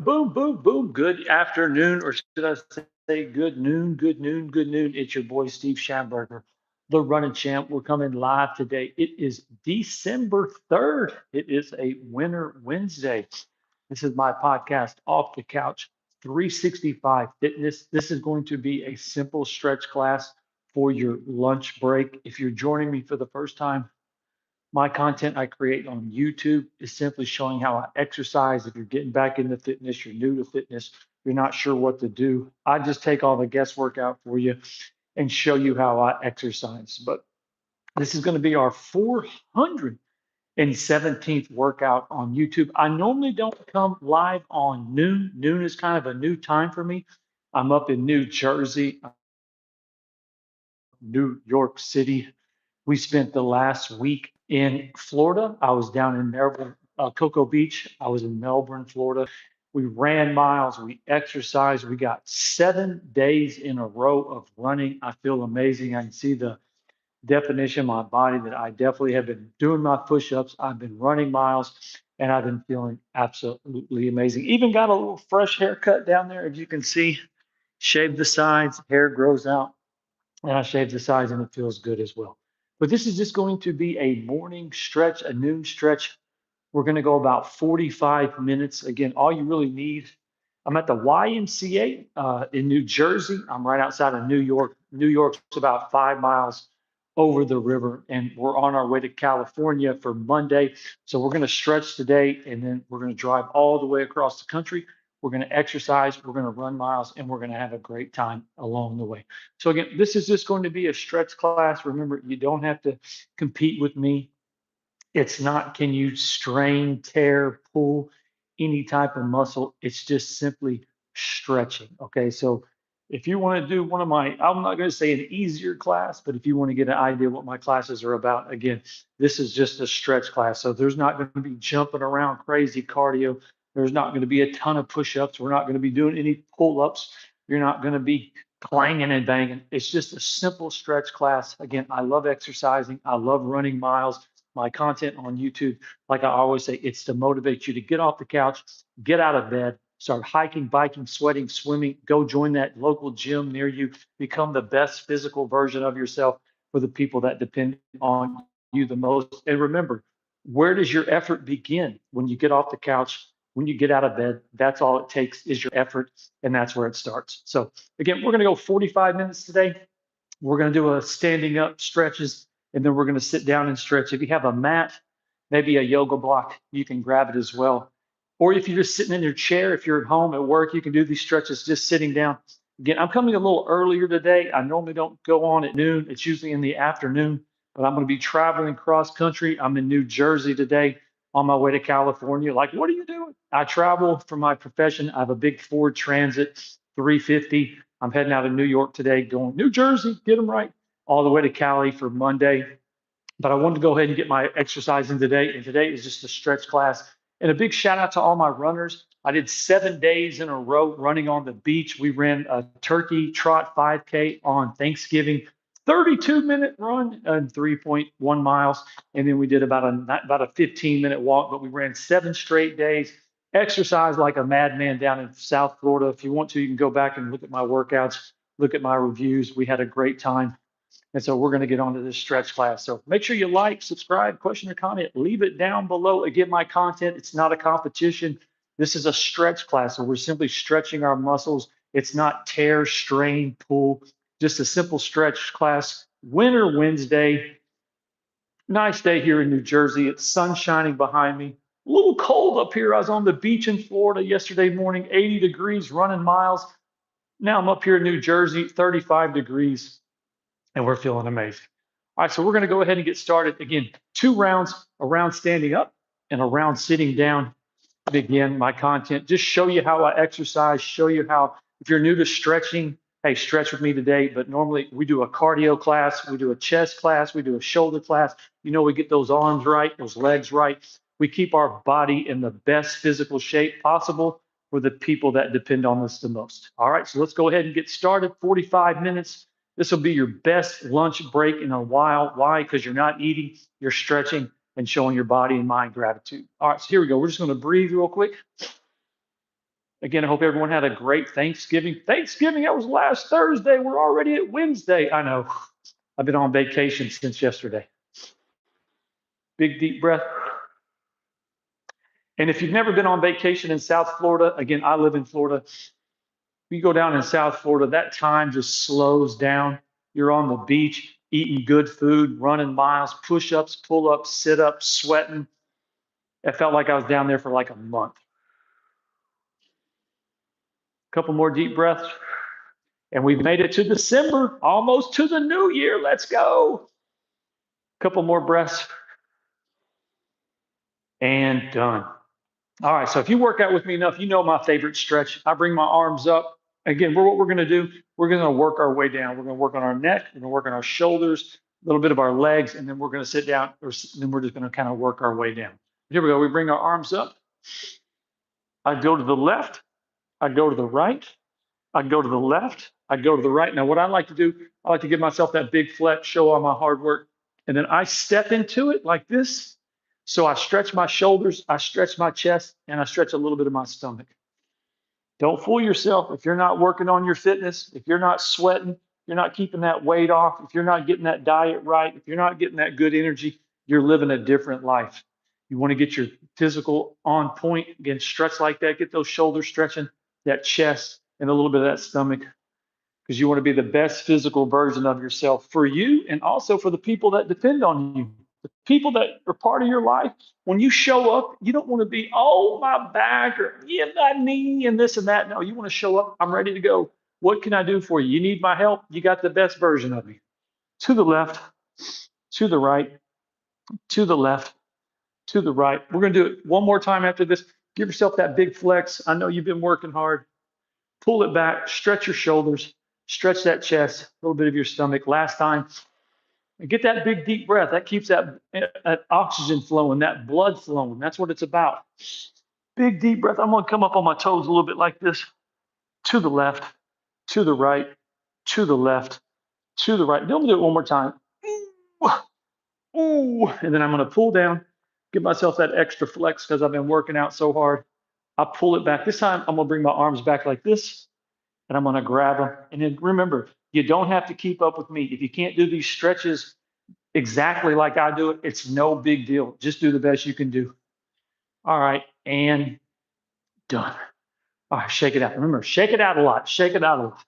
boom, boom, boom. Good afternoon, or should I say good noon, good noon, good noon. It's your boy, Steve Schamberger, the running champ. We're coming live today. It is December 3rd. It is a Winter Wednesday. This is my podcast, Off the Couch 365 Fitness. This is going to be a simple stretch class for your lunch break. If you're joining me for the first time, my content I create on YouTube is simply showing how I exercise. If you're getting back into fitness, you're new to fitness, you're not sure what to do, I just take all the guesswork out for you and show you how I exercise. But this is going to be our 417th workout on YouTube. I normally don't come live on noon. Noon is kind of a new time for me. I'm up in New Jersey, New York City. We spent the last week in Florida. I was down in Melbourne, Cocoa Beach. I was in Melbourne, Florida. We ran miles, we exercised. We got 7 days in a row of running. I feel amazing. I can see the definition of my body that I definitely have been doing my push ups. I've been running miles and I've been feeling absolutely amazing. Even got a little fresh haircut down there, as you can see. Shave the sides, hair grows out and I shave the sides and it feels good as well. But this is just going to be a morning stretch, a noon stretch. We're going to go about 45 minutes. Again, all you really need. I'm at the YMCA in New Jersey. I'm right outside of New York. New York's about 5 miles over the river, and we're on our way to California for Monday. So we're going to stretch today, and then we're going to drive all the way across the country. We're going to exercise, we're going to run miles, and we're going to have a great time along the way. So again, this is just going to be a stretch class. Remember, you don't have to compete with me. It's not, can you strain, tear, pull any type of muscle? It's just simply stretching. Okay. So if you want to do one of my, I'm not going to say an easier class, but if you want to get an idea what my classes are about, again, this is just a stretch class. So there's not going to be jumping around crazy cardio. There's not going to be a ton of push ups. We're not going to be doing any pull ups. You're not going to be clanging and banging. It's just a simple stretch class. Again, I love exercising. I love running miles. My content on YouTube, like I always say, it's to motivate you to get off the couch, get out of bed, start hiking, biking, sweating, swimming, go join that local gym near you, become the best physical version of yourself for the people that depend on you the most. And remember, where does your effort begin? When you get off the couch, when you get out of bed, that's all it takes is your effort, and that's where it starts. So again, we're going to go 45 minutes today. We're going to do a standing up stretches, and then we're going to sit down and stretch. If you have a mat, maybe a yoga block, you can grab it as well. Or if you're just sitting in your chair, if you're at home at work, you can do these stretches just sitting down. Again, I'm coming a little earlier today. I normally don't go on at noon. It's usually in the afternoon, but I'm going to be traveling cross country. I'm in New Jersey today on my way to California. Like, what are you doing? I travel for my profession. I have a big Ford Transit 350. I'm heading out of New York today, going New Jersey, get them right, all the way to Cali for Monday. But I wanted to go ahead and get my exercise in today. And today is just a stretch class. And a big shout out to all my runners. I did 7 days in a row running on the beach. We ran a turkey trot 5K on Thanksgiving, 32-minute run and 3.1 miles. And then we did about a 15-minute walk, but we ran 7 straight days. Exercise like a madman down in South Florida. If you want to, you can go back and look at my workouts, look at my reviews. We had a great time. And so we're going to get onto this stretch class. So make sure you like, subscribe, question or comment, leave it down below. Again, my content, it's not a competition. This is a stretch class. So we're simply stretching our muscles. It's not tear, strain, pull, just a simple stretch class. Winter Wednesday, nice day here in New Jersey. It's sun shining behind me. A little cold up here. I was on the beach in Florida yesterday morning, 80 degrees, running miles. Now I'm up here in New Jersey, 35 degrees and we're feeling amazing. All right, so we're going to go ahead and get started. Again, 2 rounds, a round standing up and a round sitting down. Begin my content, just show you how I exercise, show you how, if you're new to stretching, hey, stretch with me today. But normally we do a cardio class, we do a chest class, we do a shoulder class. We get those arms right, those legs right. We keep our body in the best physical shape possible for the people that depend on us the most. All right, so let's go ahead and get started. 45 minutes. This will be your best lunch break in a while. Why? Because you're not eating, you're stretching and showing your body and mind gratitude. All right, so here we go. We're just going to breathe real quick. Again, I hope everyone had a great Thanksgiving. Thanksgiving, that was last Thursday. We're already at Wednesday. I know. I've been on vacation since yesterday. Big deep breath. And if you've never been on vacation in South Florida, again, I live in Florida. You go down in South Florida, that time just slows down. You're on the beach, eating good food, running miles, push ups, pull ups, sit ups, sweating. It felt like I was down there for like a month. A couple more deep breaths. And we've made it to December, almost to the new year. Let's go. A couple more breaths. And done. All right, so if you work out with me enough, you know my favorite stretch. I bring my arms up. Again, what we're going to do, we're going to work our way down. We're going to work on our neck, we're going to work on our shoulders, a little bit of our legs, and then we're going to sit down, or then we're just going to kind of work our way down. Here we go. We bring our arms up. I go to the left. I go to the right. I go to the left. I go to the right. Now, what I like to do, I like to give myself that big flex, show all my hard work, and then I step into it like this. So I stretch my shoulders, I stretch my chest, and I stretch a little bit of my stomach. Don't fool yourself. If you're not working on your fitness, if you're not sweating, you're not keeping that weight off, if you're not getting that diet right, if you're not getting that good energy, you're living a different life. You want to get your physical on point. Again, stretch like that, get those shoulders stretching, that chest, and a little bit of that stomach, because you want to be the best physical version of yourself for you and also for the people that depend on you. The people that are part of your life, when you show up, you don't want to be, oh, my back or yeah, my knee and this and that. No, you want to show up. I'm ready to go. What can I do for you? You need my help? You got the best version of me. To the left, to the right, to the left, to the right. We're going to do it one more time after this. Give yourself that big flex. I know you've been working hard. Pull it back, stretch your shoulders, stretch that chest, a little bit of your stomach. Last time. And get that big deep breath. That keeps that oxygen flowing, that blood flowing. That's what it's about. Big deep breath. I'm going to come up on my toes a little bit like this. To the left, to the right, to the left, to the right. Don't do it one more time. Ooh. And then I'm going to pull down, give myself that extra flex because I've been working out so hard. I pull it back. This time I'm going to bring my arms back like this, and I'm going to grab them. And then remember, you don't have to keep up with me. If you can't do these stretches exactly like I do it, it's no big deal. Just do the best you can do. All right, and done. All right, shake it out. Remember, shake it out a lot. Shake it out a lot.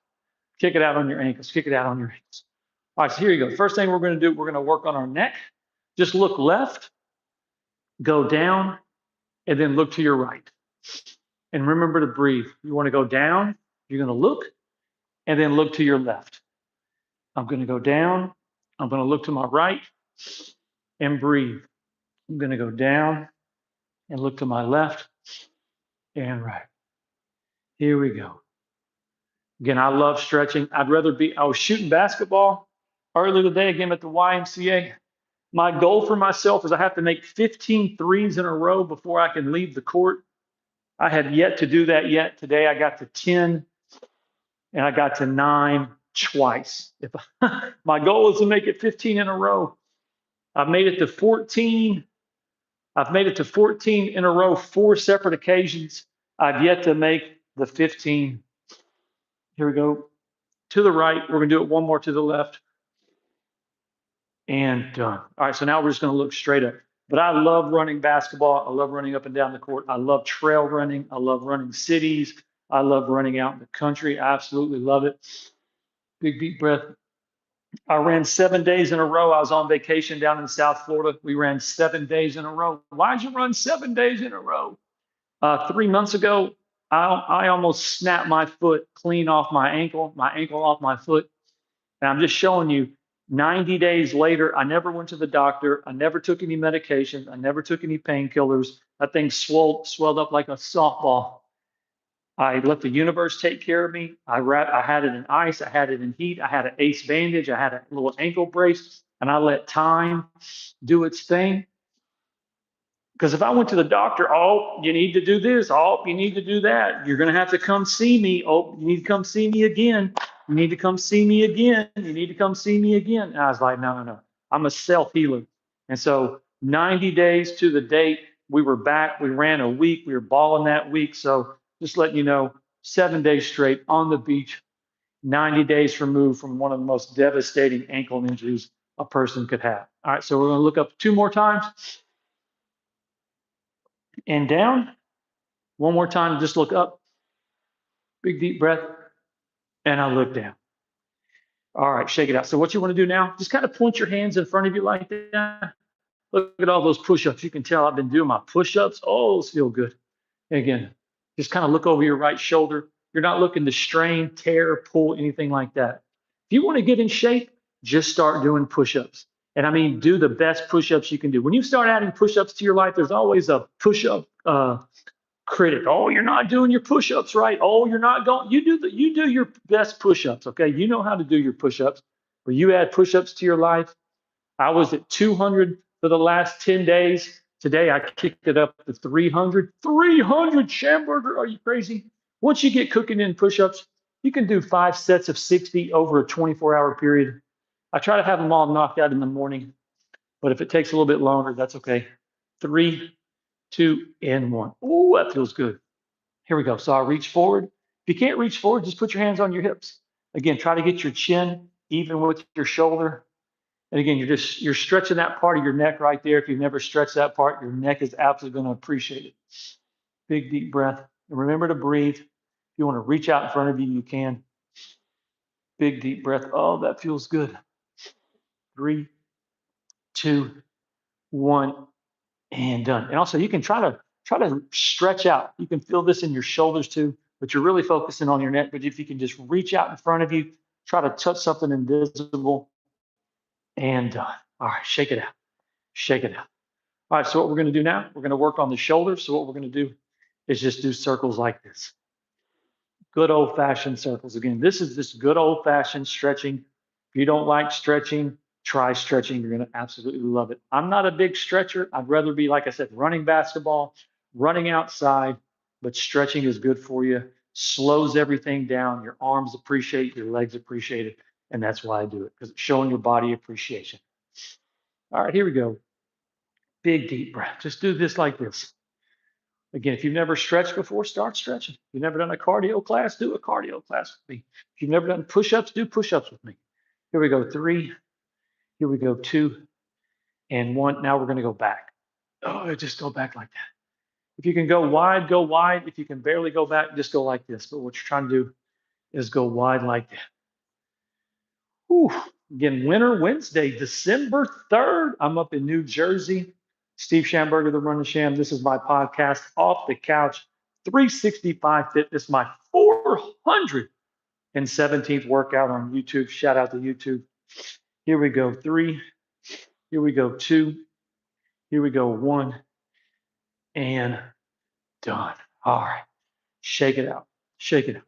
Kick it out on your ankles. Kick it out on your ankles. All right, so here you go. First thing we're going to do, we're going to work on our neck. Just look left, go down, and then look to your right. And remember to breathe. You want to go down, you're going to look, and then look to your left. I'm going to go down. I'm going to look to my right and breathe. I'm going to go down and look to my left and right. Here we go. Again, I love stretching. I was shooting basketball earlier today, again at the YMCA. My goal for myself is I have to make 15 threes in a row before I can leave the court. I have yet to do that yet. Today I got to 10 and I got to 9 twice. My goal is to make it 15 in a row. I've made it to 14. I've made it to 14 in a row, 4 separate occasions. I've yet to make the 15. Here we go. To the right. We're going to do it one more to the left. And done. All right, so now we're just going to look straight up. But I love running basketball. I love running up and down the court. I love trail running. I love running cities. I love running out in the country. I absolutely love it. Big deep breath. I ran 7 days in a row. I was on vacation down in South Florida. We ran 7 days in a row. Why'd you run 7 days in a row? 3 months ago, I almost snapped my foot clean off my ankle off my foot. And I'm just showing you, 90 days later, I never went to the doctor. I never took any medication. I never took any painkillers. That thing swelled up like a softball. I let the universe take care of me. I had it in ice. I had it in heat. I had an ace bandage. I had a little ankle brace, and I let time do its thing. Because if I went to the doctor, oh, you need to do this. Oh, you need to do that. You're going to have to come see me. Oh, you need to come see me again. You need to come see me again. You need to come see me again. And I was like, no. I'm a self-healer. And so 90 days to the date, we were back. We ran a week. We were balling that week. So Just letting you know, 7 days straight on the beach, 90 days removed from one of the most devastating ankle injuries a person could have. All right, so we're going to look up 2 more times and down. One more time, just look up. Big deep breath, and I look down. All right, shake it out. So what you want to do now, just kind of point your hands in front of you like that. Look at all those push-ups. You can tell I've been doing my push-ups. Oh, those feel good. And again, just kind of look over your right shoulder. You're not looking to strain, tear, pull, anything like that. If you want to get in shape, just start doing push-ups. And I mean, do the best push-ups you can do. When you start adding push-ups to your life, there's always a push-up critic. Oh, you're not doing your push-ups right. Oh, you're not going. You do your best push-ups. Okay, you know how to do your push-ups. But you add push-ups to your life. I was at 200 for the last 10 days. Today I kicked it up to 300. 300, Schamberger. Are you crazy? Once you get cooking in push-ups, you can do 5 sets of 60 over a 24-hour period. I try to have them all knocked out in the morning, but if it takes a little bit longer, that's okay. 3, 2, and 1. Oh, that feels good. Here we go. So I reach forward. If you can't reach forward, just put your hands on your hips. Again, try to get your chin even with your shoulder. And again, you're stretching that part of your neck right there. If you've never stretched that part, your neck is absolutely going to appreciate it. Big deep breath. And remember to breathe. If you want to reach out in front of you, you can. Big deep breath. Oh, that feels good. 3, 2, 1, and done. And also you can try to stretch out. You can feel this in your shoulders too, but you're really focusing on your neck. But if you can just reach out in front of you, try to touch something invisible, and done. All right, shake it out. Shake it out. All right, so what we're going to do now, we're going to work on the shoulders. So what we're going to do is just do circles like this. Good old-fashioned circles. Again, this is just good old-fashioned stretching. If you don't like stretching, try stretching. You're going to absolutely love it. I'm not a big stretcher. I'd rather be, like I said, running basketball, running outside, but stretching is good for you. Slows everything down. Your arms appreciate it, your legs appreciate it, and that's why I do it, because it's showing your body appreciation. All right, here we go. Big deep breath. Just do this like this. Again, if you've never stretched before, start stretching. If you've never done a cardio class, do a cardio class with me. If you've never done push-ups, do push-ups with me. Here we go, 3. Here we go, 2 and 1. Now we're going to go back. Oh, just go back like that. If you can go wide, go wide. If you can barely go back, just go like this. But what you're trying to do is go wide like that. Whew. Again, Winter Wednesday, December 3rd. I'm up in New Jersey. Steve Schamberger, the Run the Sham. This is my podcast, Off the Couch, 365 Fitness, my 417th workout on YouTube. Shout out to YouTube. Here we go, 3. Here we go, 2. Here we go, 1. And done. All right. Shake it out. Shake it out.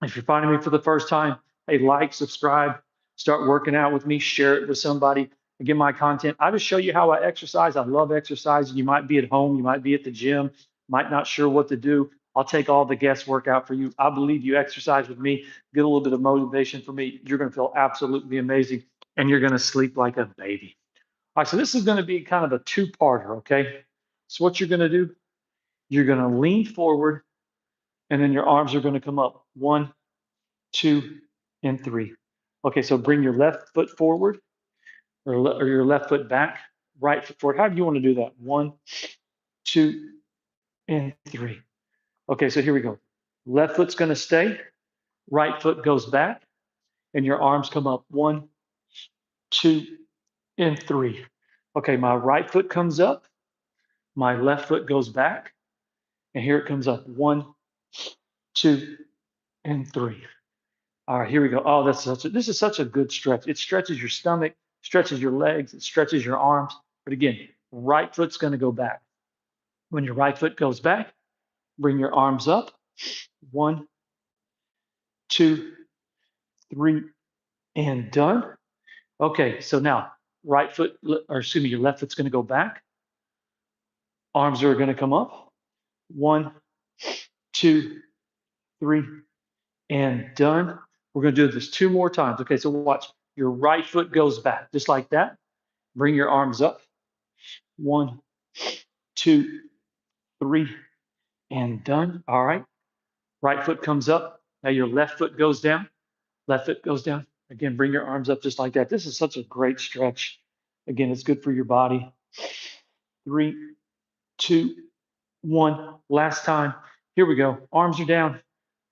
If you're finding me for the first time, hey, like, subscribe, start working out with me, share it with somebody. Again, my content, I just show you how I exercise. I love exercising. You might be at home, you might be at the gym, might not sure what to do. I'll take all the guesswork out for you. I believe you exercise with me, get a little bit of motivation from me. You're going to feel absolutely amazing, and you're going to sleep like a baby. All right, so this is going to be kind of a two-parter, okay? So what you're going to do, you're going to lean forward, and then your arms are going to come up. 1, 2, and 3. Okay, so bring your left foot forward or your left foot back, right foot forward. How do you want to do that? 1, 2, and 3. Okay, so here we go. Left foot's going to stay, right foot goes back, and your arms come up. 1, 2, and 3. Okay, my right foot comes up, my left foot goes back, and here it comes up. 1, 2, and 3. All right, here we go. Oh, this is such a good stretch. It stretches your stomach, stretches your legs, it stretches your arms. But again, right foot's going to go back. When your right foot goes back, bring your arms up. 1, 2, 3, and done. Okay, so now right foot, or excuse me, your left foot's going to go back. Arms are going to come up. 1, 2, 3, and done. We're going to do this 2 more times. Okay, so watch. Your right foot goes back, just like that. Bring your arms up. 1, 2, 3, and done. All right. Right foot comes up. Now your left foot goes down. Left foot goes down. Again, bring your arms up just like that. This is such a great stretch. Again, it's good for your body. 3, 2, 1. Last time. Here we go. Arms are down.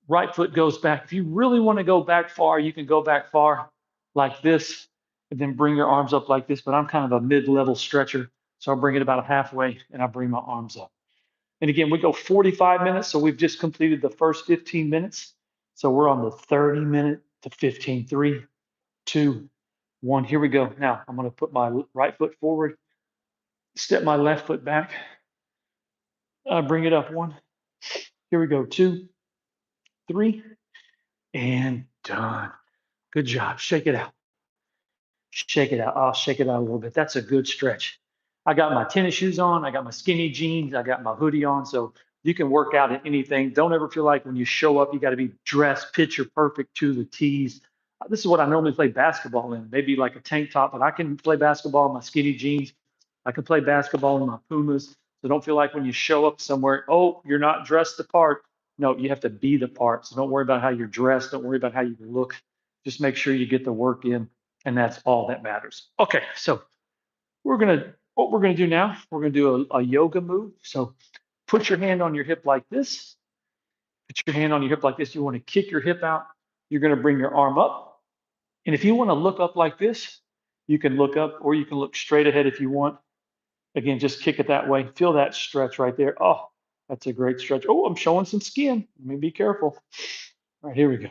Right foot goes back. If you really want to go back far, you can go back far like this and then bring your arms up like this. But I'm kind of a mid-level stretcher. So I'll bring it about halfway and I bring my arms up. And again, we go 45 minutes. So we've just completed the first 15 minutes. So we're on the 30-minute to 15. 3, 2, 1. Here we go. Now I'm going to put my right foot forward, step my left foot back, bring it up. 1. Here we go. 2, 3, and done. Good job. Shake it out. Shake it out. I'll shake it out a little bit. That's a good stretch. I got my tennis shoes on. I got my skinny jeans. I got my hoodie on. So you can work out in anything. Don't ever feel like when you show up, you got to be dressed picture perfect to the T's. This is what I normally play basketball in, maybe like a tank top, but I can play basketball in my skinny jeans. I can play basketball in my Pumas. So don't feel like when you show up somewhere, oh, you're not dressed the part. No, you have to be the part. So don't worry about how you're dressed. Don't worry about how you look. Just make sure you get the work in, and that's all that matters. Okay, so what we're gonna do now, we're gonna do a yoga move. So put your hand on your hip like this. Put your hand on your hip like this. You want to kick your hip out. You're gonna bring your arm up. And if you want to look up like this, you can look up or you can look straight ahead if you want. Again, just kick it that way. Feel that stretch right there. Oh, that's a great stretch. Oh, I'm showing some skin. Let me be careful. All right, here we go.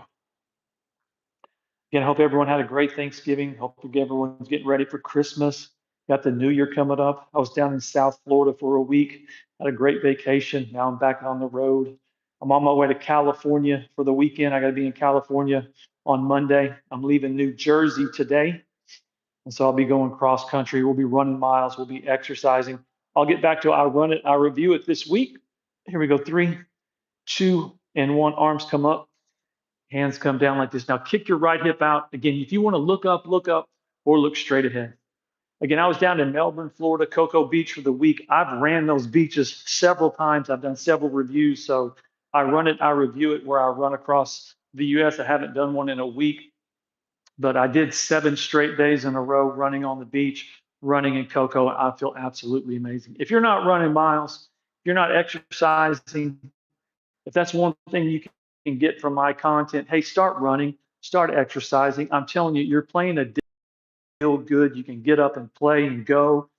Again, I hope everyone had a great Thanksgiving. Hope everyone's getting ready for Christmas. Got the new year coming up. I was down in South Florida for a week. Had a great vacation. Now I'm back on the road. I'm on my way to California for the weekend. I got to be in California on Monday. I'm leaving New Jersey today. And so I'll be going cross country. We'll be running miles. We'll be exercising. I'll get back to I run it. I review it this week. Here we go. 3, 2, and 1. Arms come up. Hands come down like this. Now kick your right hip out. Again, if you want to look up, or look straight ahead. Again, I was down in Melbourne, Florida, Cocoa Beach for the week. I've ran those beaches several times. I've done several reviews. So I run it, I review it where I run across the US. I haven't done one in a week, but I did 7 straight days in a row running on the beach, running in Cocoa. I feel absolutely amazing. If you're not running miles, if you're not exercising, if that's one thing you can get from my content, hey, start running, start exercising. I'm telling you, you're playing a deal good. You can get up and play and go.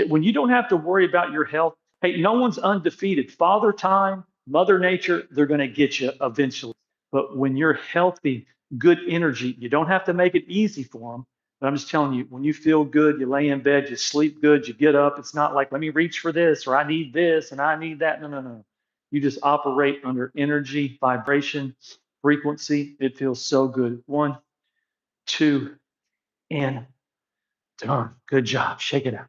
When you don't have to worry about your health. Hey, no one's undefeated. Father Time, Mother Nature, they're going to get you eventually. But when you're healthy, good energy, you don't have to make it easy for them. But I'm just telling you, when you feel good, you lay in bed, you sleep good, you get up. It's not like, let me reach for this or I need this and I need that. No, no, no. You just operate under energy, vibration, frequency. It feels so good. 1, 2, and done. Good job. Shake it out.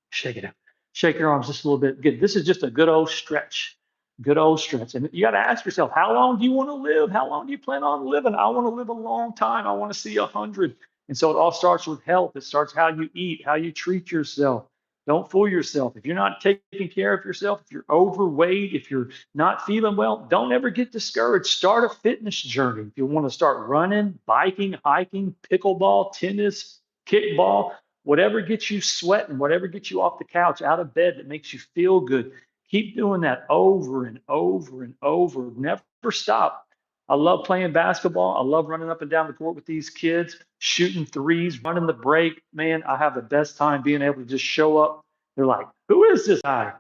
Shake it out. Shake your arms just a little bit. Good. This is just a good old stretch. Good old stretch. And you got to ask yourself, how long do you want to live? How long do you plan on living? I want to live a long time. I want to see 100. And so it all starts with health. It starts how you eat, how you treat yourself. Don't fool yourself. If you're not taking care of yourself, if you're overweight, if you're not feeling well, don't ever get discouraged. Start a fitness journey. If you want to start running, biking, hiking, pickleball, tennis, kickball, whatever gets you sweating, whatever gets you off the couch, out of bed that makes you feel good, keep doing that over and over and over. Never stop. I love playing basketball. I love running up and down the court with these kids, shooting threes, running the break. Man, I have the best time being able to just show up. They're like, who is this guy?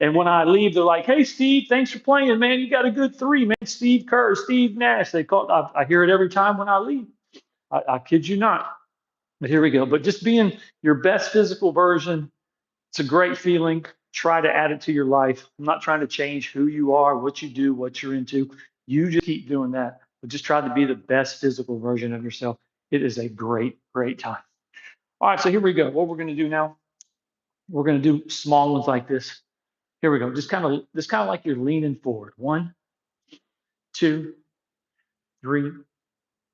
And when I leave, they're like, hey, Steve, thanks for playing, man. You got a good 3, man. Steve Kerr, Steve Nash. They call it, I hear it every time when I leave. I kid you not. But here we go. But just being your best physical version, it's a great feeling. Try to add it to your life. I'm not trying to change who you are, what you do, what you're into. You just keep doing that. But just try to be the best physical version of yourself. It is a great, great time. All right, so here we go. What we're going to do now, we're going to do small ones like this. Here we go. Just kind of like you're leaning forward. 1, 2, 3,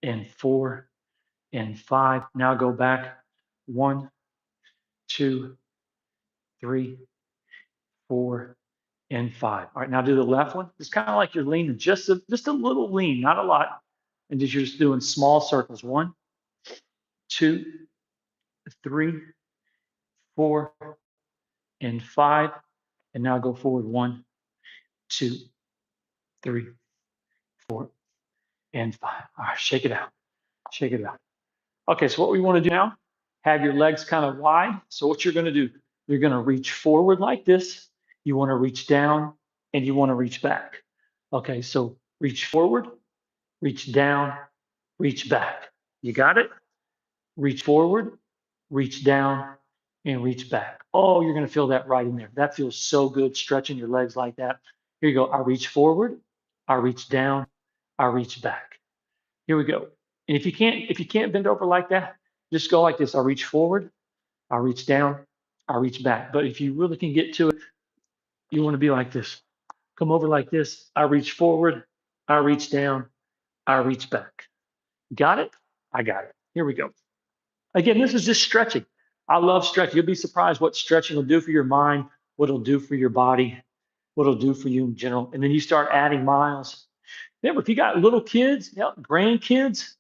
and 4, and 5. Now go back. 1, 2, 3, 4, and 5. All right, now do the left one. It's kind of like you're leaning just a little lean, not a lot. And just you're just doing small circles. 1, 2, 3, 4, and 5. And now go forward. 1, 2, 3, 4, and 5. All right, shake it out. Shake it out. Okay, so what we want to do now, have your legs kind of wide. So what you're going to do, you're going to reach forward like this. You want to reach down and you want to reach back. Okay, so reach forward, reach down, reach back. You got it? Reach forward, reach down, and reach back. Oh, you're going to feel that right in there. That feels so good, stretching your legs like that. Here you go. I reach forward, I reach down, I reach back. Here we go. And if you can't bend over like that, just go like this. I reach forward, I reach down, I reach back. But if you really can get to it, you want to be like this. Come over like this. I reach forward, I reach down, I reach back. Got it? I got it. Here we go. Again, this is just stretching. I love stretching. You'll be surprised what stretching will do for your mind, what it'll do for your body, what it'll do for you in general. And then you start adding miles. Remember, if you got little kids, grandkids,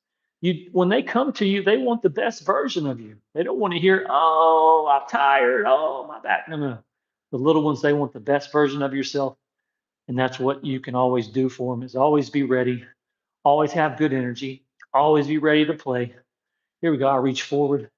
when they come to you, they want the best version of you. They don't want to hear, "Oh, I'm tired. Oh, my back." No, no. The little ones, they want the best version of yourself. And that's what you can always do for them is always be ready, always have good energy, always be ready to play. Here we go. I reach forward,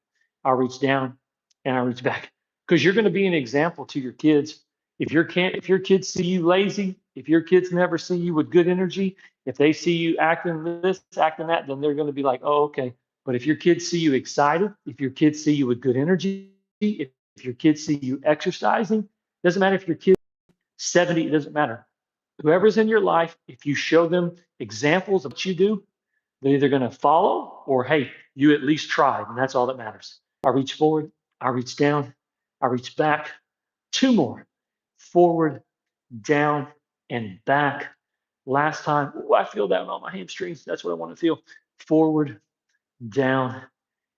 I reach down, and I reach back. Because you're going to be an example to your kids. If your kids see you lazy, if your kids never see you with good energy, if they see you acting this, acting that, then they're going to be like, oh, okay. But if your kids see you excited, if your kids see you with good energy, if your kids see you exercising, doesn't matter if your kid 70, it doesn't matter. Whoever's in your life, if you show them examples of what you do, they're either going to follow or, hey, you at least tried. And that's all that matters. I reach forward, I reach down, I reach back. 2 more. Forward, down, and back. Last time, ooh, I feel that on my hamstrings. That's what I want to feel. Forward, down,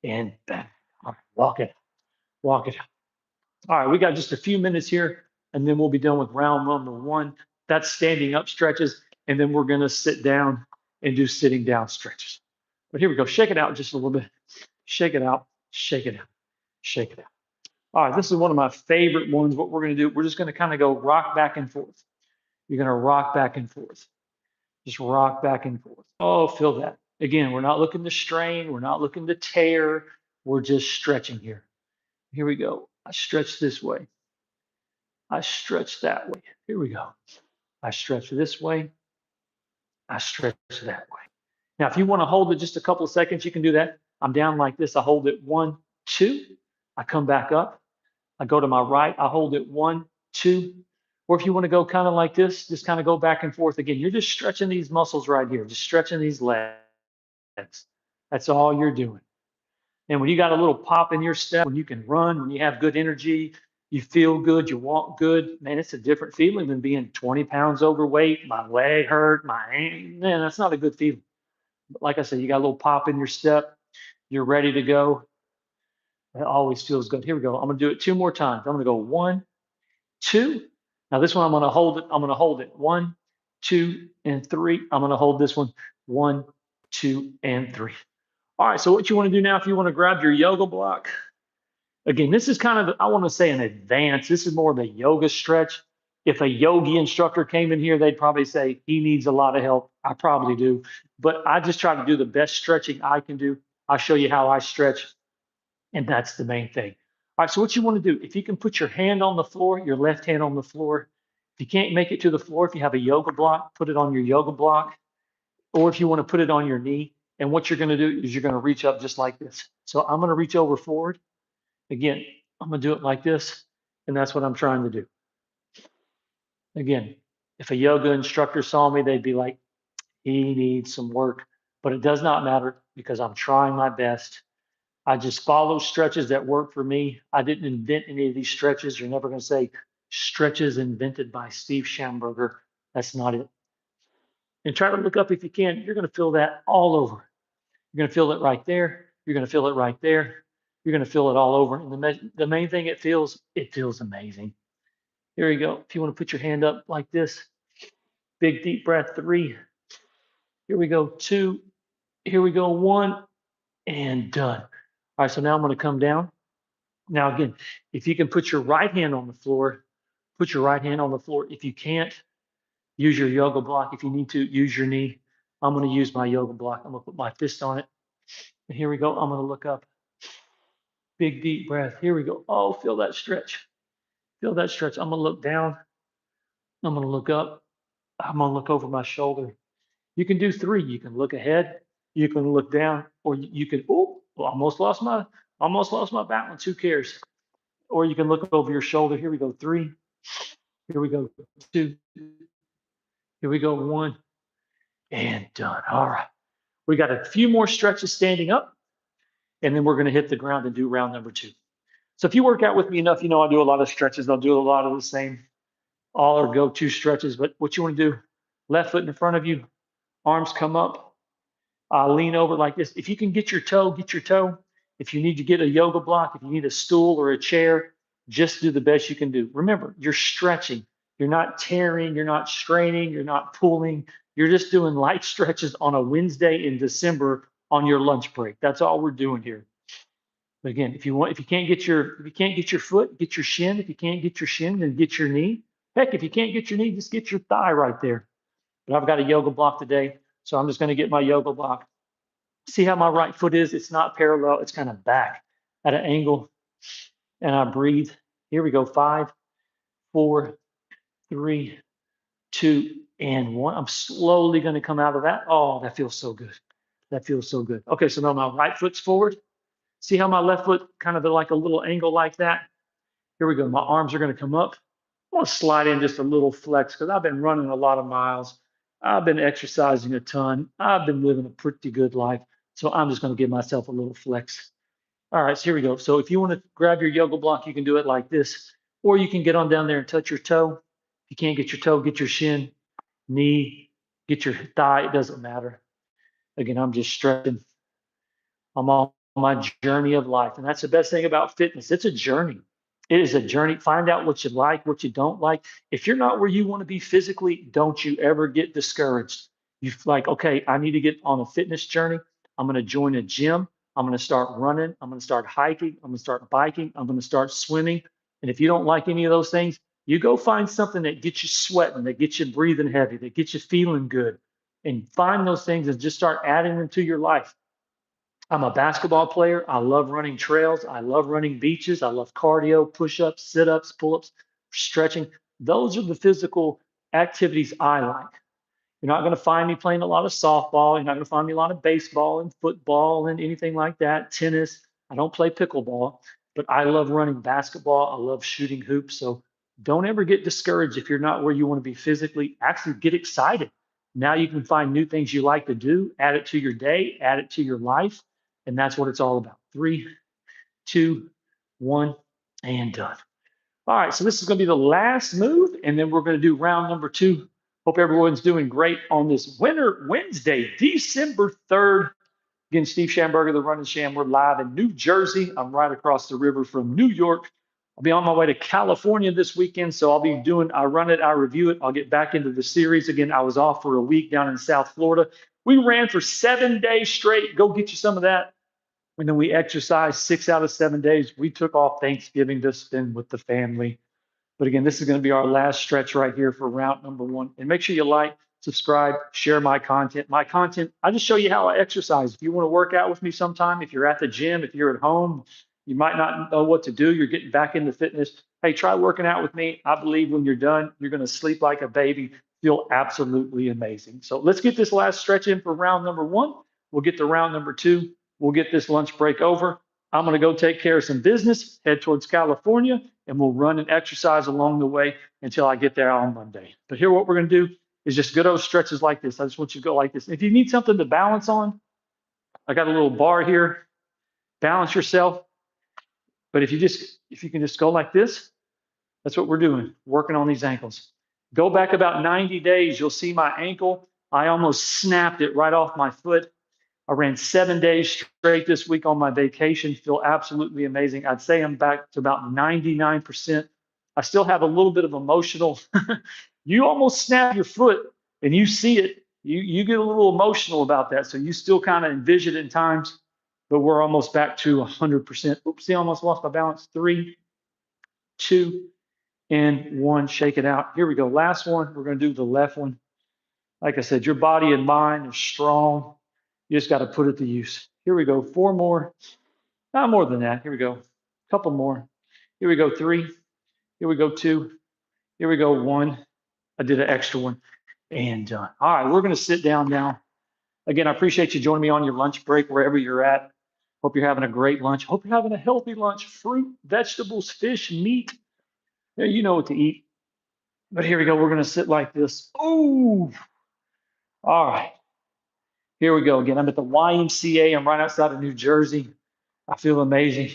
and back. All right, walk it, walk it. All right, we got just a few minutes here, and then we'll be done with round number 1. That's standing up stretches, and then we're going to sit down and do sitting down stretches. But here we go. Shake it out just a little bit. Shake it out. Shake it out. Shake it out. All right, this is one of my favorite ones. What we're going to do, we're just going to kind of go rock back and forth. You're going to rock back and forth. Just rock back and forth. Oh, feel that. Again, we're not looking to strain. We're not looking to tear. We're just stretching here. Here we go. I stretch this way. I stretch that way. Here we go. I stretch this way. I stretch that way. Now, if you want to hold it just a couple of seconds, you can do that. I'm down like this. I hold it 1, 2. I come back up. I go to my right. I hold it 1, 2. Or if you want to go kind of like this, just kind of go back and forth again. You're just stretching these muscles right here, just stretching these legs. That's all you're doing. And when you got a little pop in your step, when you can run, when you have good energy, you feel good, you walk good, man, it's a different feeling than being 20 pounds overweight. My leg hurt, man, that's not a good feeling. But like I said, you got a little pop in your step, you're ready to go. It always feels good. Here we go. I'm going to do it 2 more times. I'm going to go 1, 2. Now this one, I'm going to hold it. I'm going to hold it 1, 2, and 3. I'm going to hold this one 1, 2, and 3. All right. So what you want to do now, if you want to grab your yoga block, again, this is kind of, I want to say an advance. This is more of a yoga stretch. If a yogi instructor came in here, they'd probably say he needs a lot of help. I probably do. But I just try to do the best stretching I can do. I'll show you how I stretch. And that's the main thing. All right, so what you want to do, if you can put your hand on the floor, your left hand on the floor. If you can't make it to the floor, if you have a yoga block, put it on your yoga block. Or if you want to put it on your knee. And what you're going to do is you're going to reach up just like this. So I'm going to reach over forward. Again, I'm going to do it like this. And that's what I'm trying to do. Again, if a yoga instructor saw me, they'd be like, he needs some work. But it does not matter because I'm trying my best. I just follow stretches that work for me. I didn't invent any of these stretches. You're never going to say stretches invented by Steve Schamberger. That's not it. And try to look up if you can. You're going to feel that all over. You're going to feel it right there. You're going to feel it right there. You're going to feel it all over. And the main thing it feels amazing. Here we go. If you want to put your hand up like this, big deep breath, 3. Here we go, 2. Here we go, 1, and done. All right, so now I'm going to come down. Now, again, if you can put your right hand on the floor, put your right hand on the floor. If you can't, use your yoga block. If you need to, use your knee. I'm going to use my yoga block. I'm going to put my fist on it. And here we go. I'm going to look up. Big deep breath. Here we go. Oh, feel that stretch. Feel that stretch. I'm going to look down. I'm going to look up. I'm going to look over my shoulder. You can do 3. You can look ahead. You can look down, or you can, oh, almost lost my balance. Who cares? Or you can look over your shoulder. Here we go. 3. Here we go. 2. Here we go. 1, and done. All right. We got a few more stretches standing up, and then we're going to hit the ground and do round number 2. So if you work out with me enough, you know I do a lot of stretches. I'll do a lot of the same all or go-to stretches. But what you want to do, left foot in front of you, arms come up, lean over like this. If you can get your toe, get your toe. If you need to get a yoga block, if you need a stool or a chair, just do the best you can do. Remember, you're stretching. You're not tearing, you're not straining, you're not pulling. You're just doing light stretches on a Wednesday in December on your lunch break. That's all we're doing here. But again, if you can't get your foot, get your shin. If you can't get your shin, then get your knee. Heck, if you can't get your knee, just get your thigh right there. But I've got a yoga block today, so I'm just going to get my yoga block. See how my right foot is? It's not parallel, it's kind of back at an angle. And I breathe. Here we go. 5, 4, 3, 2, and 1. I'm slowly going to come out of that. Oh, that feels so good. That feels so good. Okay, so now my right foot's forward. See how my left foot kind of like a little angle like that? Here we go. My arms are going to come up. I'm going to slide in just a little flex because I've been running a lot of miles. I've been exercising a ton. I've been living a pretty good life. So I'm just going to give myself a little flex. All right, so here we go. So if you want to grab your yoga block, you can do it like this, or you can get on down there and touch your toe. If you can't get your toe, get your shin, knee, get your thigh. It doesn't matter. Again, I'm just stretching. I'm on my journey of life. And that's the best thing about fitness. It's a journey. It is a journey. Find out what you like, what you don't like. If you're not where you want to be physically, don't you ever get discouraged. You like, okay, I need to get on a fitness journey. I'm going to join a gym. I'm going to start running. I'm going to start hiking. I'm going to start biking. I'm going to start swimming. And if you don't like any of those things, you go find something that gets you sweating, that gets you breathing heavy, that gets you feeling good. And find those things and just start adding them to your life. I'm a basketball player. I love running trails. I love running beaches. I love cardio, push-ups, sit-ups, pull-ups, stretching. Those are the physical activities I like. You're not going to find me playing a lot of softball. You're not going to find me a lot of baseball and football and anything like that. Tennis. I don't play pickleball, but I love running basketball. I love shooting hoops. So don't ever get discouraged if you're not where you want to be physically. Actually, get excited. Now you can find new things you like to do, add it to your day, add it to your life. And that's what it's all about. 3, 2, 1, and done. All right, so this is going to be the last move, and then we're going to do round number 2. Hope everyone's doing great on this Winter Wednesday, December 3rd. Again, Steve Schamberger, the Running Sham. We're live in New Jersey. I'm right across the river from New York. I'll be on my way to California this weekend, so I'll be doing, I run it, I review it. I'll get back into the series. Again, I was off for a week down in South Florida. We ran for 7 days straight. Go get you some of that. And then we exercised 6 out of 7 days. We took off Thanksgiving to spend with the family. But again, this is going to be our last stretch right here for round number 1. And make sure you like, subscribe, share my content. My content, I just show you how I exercise. If you want to work out with me sometime, if you're at the gym, if you're at home, you might not know what to do. You're getting back into fitness. Hey, try working out with me. I believe when you're done, you're going to sleep like a baby, feel absolutely amazing. So let's get this last stretch in for round number 1. We'll get to round number 2. We'll get this lunch break over. I'm going to go take care of some business, head towards California, and we'll run and exercise along the way until I get there on Monday. But here, what we're going to do is just good old stretches like this. I just want you to go like this. If you need something to balance on, I got a little bar here. Balance yourself. But if you can just go like this, that's what we're doing, working on these ankles. Go back about 90 days, you'll see my ankle. I almost snapped it right off my foot. I ran 7 days straight this week on my vacation. Feel absolutely amazing. I'd say I'm back to about 99% I still have a little bit of emotional. You almost snap your foot and you see it. You get a little emotional about that. So you still kind of envision it in times, but we're almost back to 100%. Oopsie, almost lost my balance. 3, 2, and 1. Shake it out. Here we go. Last one. We're going to do the left one. Like I said, your body and mind is strong. You just got to put it to use. Here we go. 4 more. Not more than that. Here we go. A couple more. Here we go. 3. Here we go. 2. Here we go. 1. I did an extra one and done. All right, we're going to sit down now. Again, I appreciate you joining me on your lunch break, wherever you're at. Hope you're having a great lunch. Hope you're having a healthy lunch. Fruit, vegetables, fish, meat. Yeah, you know what to eat. But here we go. We're going to sit like this. Ooh. All right. Here we go again. I'm at the YMCA. I'm right outside of New Jersey. I feel amazing.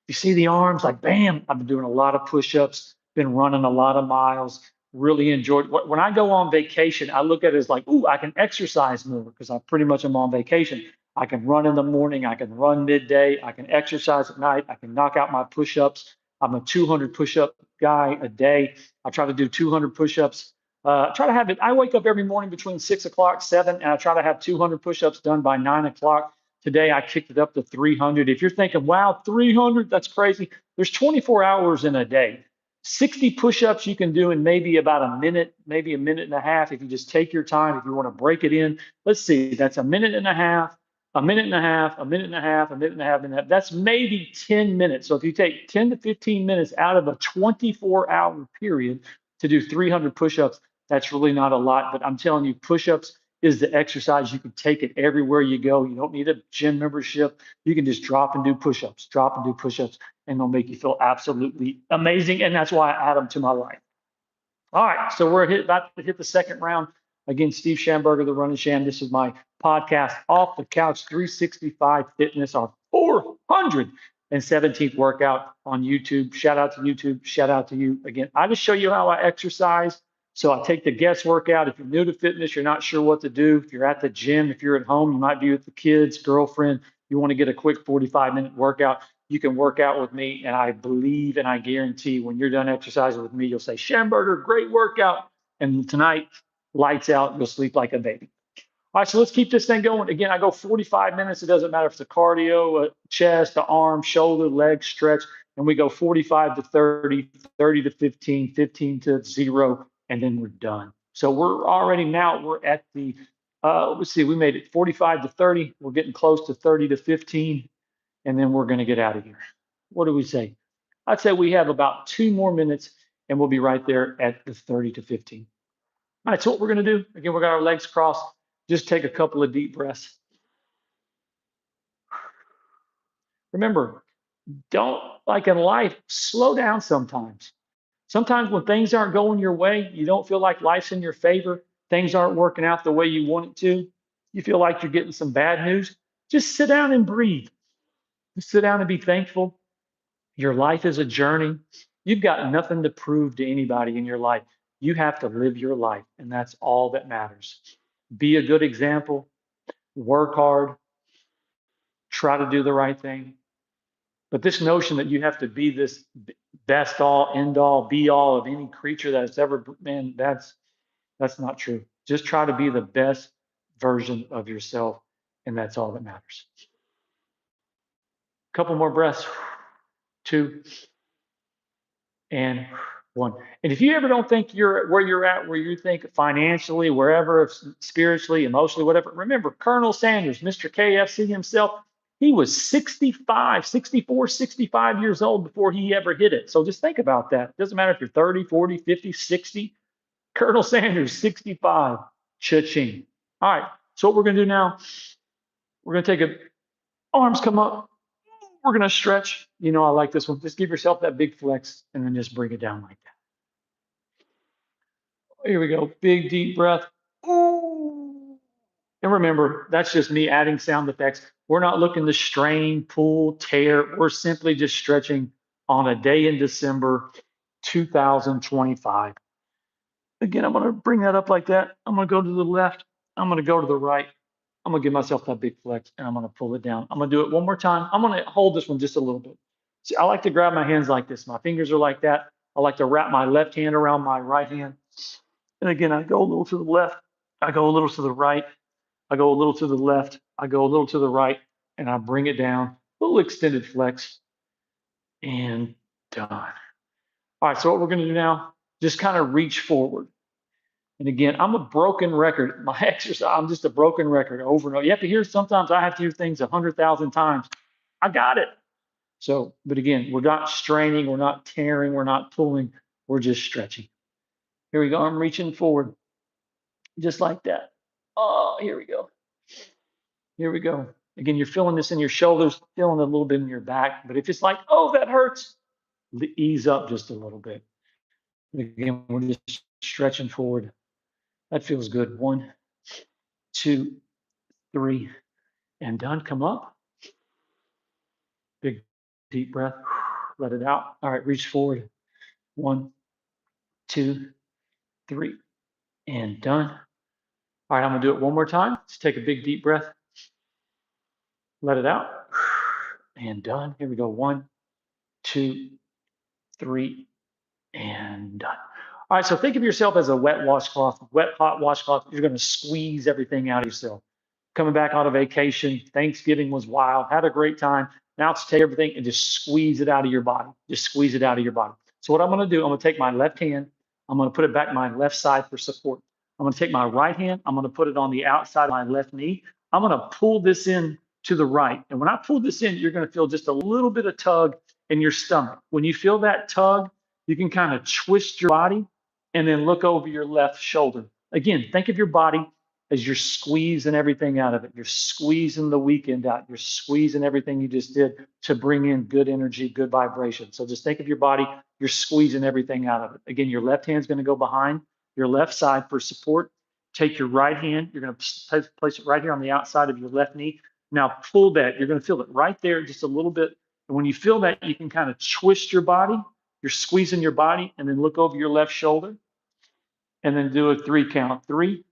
You see the arms, like bam. I've been doing a lot of push-ups, been running a lot of miles, really enjoyed. When I go on vacation, I look at it as like, ooh, I can exercise more because I pretty much am on vacation. I can run in the morning, I can run midday, I can exercise at night, I can knock out my push-ups. I'm a 200 push-up guy a day. I try to do 200 push-ups. Try to have it. I wake up every morning between 6 o'clock, 7, and I try to have 200 push-ups done by 9 o'clock. Today, I kicked it up to 300. If you're thinking, wow, 300, that's crazy. There's 24 hours in a day. 60 push-ups you can do in maybe about a minute, maybe a minute and a half. If you just take your time, if you want to break it in, let's see, that's a minute and a half, a minute and a half, a minute and a half, a minute and a half, and a half. That's maybe 10 minutes. So if you take 10 to 15 minutes out of a 24-hour period to do 300 push-ups, that's really not a lot. But I'm telling you, push-ups is the exercise. You can take it everywhere you go. You don't need a gym membership. You can just drop and do push-ups, drop and do push-ups, and they'll make you feel absolutely amazing. And that's why I add them to my life. All right, so we're about to hit the second round. Again, Steve Schamberger, the Running Sham. This is my podcast, Off the Couch 365 Fitness, our 417th workout on YouTube. Shout out to YouTube. Shout out to you. Again, I just show you how I exercise. So I take the guest workout. If you're new to fitness, you're not sure what to do. If you're at the gym, if you're at home, you might be with the kids, girlfriend, you want to get a quick 45-minute workout, you can work out with me. And I believe and I guarantee when you're done exercising with me, you'll say, Schamberger, great workout. And tonight, lights out, you'll sleep like a baby. All right, so let's keep this thing going. Again, I go 45 minutes. It doesn't matter if it's a cardio, a chest, a arm, shoulder, leg stretch. And we go 45 to 30, 30 to 15, 15 to 0, and then we're done. So we're already now, we're at the, let's see, we made it 45 to 30. We're getting close to 30 to 15, and then we're going to get out of here. What do we say? I'd say we have about 2 more minutes, and we'll be right there at the 30 to 15. All right, so what we're going to do, again, we got our legs crossed. Just take a couple of deep breaths. Remember, don't, like in life, slow down sometimes. Sometimes when things aren't going your way, you don't feel like life's in your favor, things aren't working out the way you want it to, you feel like you're getting some bad news, just sit down and breathe. Just sit down and be thankful. Your life is a journey. You've got nothing to prove to anybody in your life. You have to live your life, and that's all that matters. Be a good example, work hard, try to do the right thing. But this notion that you have to be this best all, end all, be all of any creature that's ever been, that's not true. Just try to be the best version of yourself, and that's all that matters. A couple more breaths. 2 and 1. And if you ever don't think you're where you're at, where you think financially, wherever, spiritually, emotionally, whatever, remember Colonel Sanders, Mr. KFC himself, he was 65, 64, 65 years old before he ever hit it. So just think about that. It doesn't matter if you're 30, 40, 50, 60. Colonel Sanders, 65. Cha-ching. All right. So what we're going to do now, we're going to take a, arms come up. We're going to stretch. You know, I like this one. Just give yourself that big flex and then just bring it down like that. Here we go. Big, deep breath. Ooh. And remember, that's just me adding sound effects. We're not looking to strain, pull, tear. We're simply just stretching on a day in December 2025. Again, I'm going to bring that up like that. I'm going to go to the left. I'm going to go to the right. I'm going to give myself that big flex, and I'm going to pull it down. I'm going to do it one more time. I'm going to hold this one just a little bit. See, I like to grab my hands like this. My fingers are like that. I like to wrap my left hand around my right hand. And again, I go a little to the left. I go a little to the right. I go a little to the left. I go a little to the right. And I bring it down. A little extended flex. And done. All right, so what we're going to do now, just kind of reach forward. And again, I'm a broken record. My exercise, I'm just a broken record over and over. You have to hear, sometimes I have to hear things 100,000 times. I got it. So, but again, we're not straining, we're not tearing, we're not pulling, we're just stretching. Here we go. I'm reaching forward just like that. Oh, here we go. Here we go. Again, you're feeling this in your shoulders, feeling a little bit in your back. But if it's like, oh, that hurts, ease up just a little bit. Again, we're just stretching forward. That feels good. 1, 2, 3, and done. Come up. Big deep breath. Let it out. All right, reach forward. 1, 2, 3, and done. All right, I'm gonna do it one more time. Let's take a big deep breath. Let it out. And done. Here we go. 1, 2, 3, and done. All right, so think of yourself as a wet washcloth, wet hot washcloth. You're gonna squeeze everything out of yourself. Coming back on a vacation, Thanksgiving was wild, had a great time. Now let's take everything and just squeeze it out of your body. Just squeeze it out of your body. So what I'm gonna do, I'm gonna take my left hand, I'm gonna put it back my left side for support. I'm gonna take my right hand, I'm gonna put it on the outside of my left knee. I'm gonna pull this in to the right. And when I pull this in, you're gonna feel just a little bit of tug in your stomach. When you feel that tug, you can kind of twist your body and then look over your left shoulder. Again, think of your body as you're squeezing everything out of it. You're squeezing the weekend out. You're squeezing everything you just did to bring in good energy, good vibration. So just think of your body, you're squeezing everything out of it. Again, your left hand's going to go behind your left side for support. Take your right hand, you're going to place it right here on the outside of your left knee. Now pull that. You're going to feel it right there just a little bit. And when you feel that, you can kind of twist your body. You're squeezing your body and then look over your left shoulder and then do a 3 count. 3,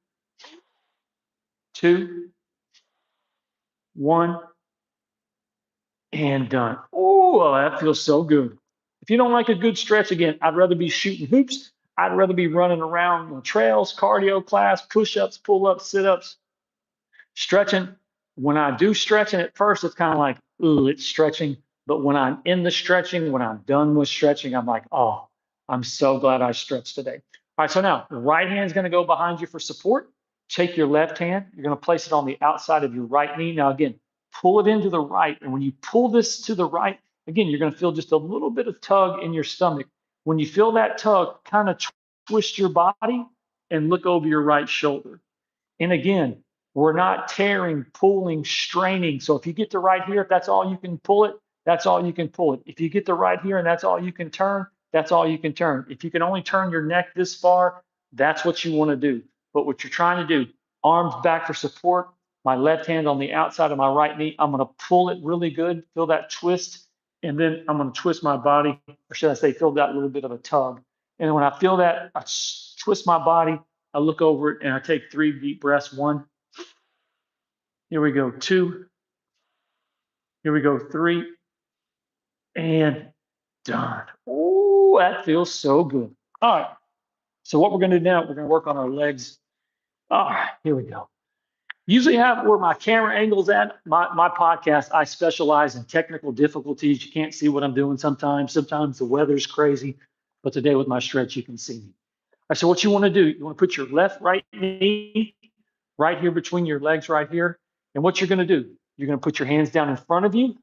2, 1, and done. Oh, that feels so good. If you don't like a good stretch, again, I'd rather be shooting hoops. I'd rather be running around on trails, cardio class, push-ups, pull-ups, sit-ups, stretching. When I do stretching at first, it's kind of like, ooh, it's stretching. But when I'm in the stretching, when I'm done with stretching, I'm like, oh, I'm so glad I stretched today. All right, so now the right hand's going to go behind you for support. Take your left hand. You're going to place it on the outside of your right knee. Now, again, pull it into the right. And when you pull this to the right, again, you're going to feel just a little bit of tug in your stomach. When you feel that tug, kind of twist your body and look over your right shoulder. And again, we're not tearing, pulling, straining. So if you get to right here, if that's all you can pull it, that's all you can pull it. If you get to right here and that's all you can turn, that's all you can turn. If you can only turn your neck this far, that's what you want to do. But what you're trying to do, arms back for support, my left hand on the outside of my right knee, I'm going to pull it really good, feel that twist, and then I'm going to twist my body, or should I say, feel that little bit of a tug. And when I feel that, I twist my body, I look over it, and I take 3 deep breaths. 1, here we go, 2, here we go, 3, and done. Oh, that feels so good. All right. So what we're going to do now, we're going to work on our legs. All right, here we go. Usually have where my camera angle's at. My podcast, I specialize in technical difficulties. You can't see what I'm doing sometimes. Sometimes the weather's crazy. But today with my stretch, you can see me. All right, so what you want to do, you want to put your right knee right here between your legs right here. And what you're going to do, you're going to put your hands down in front of you.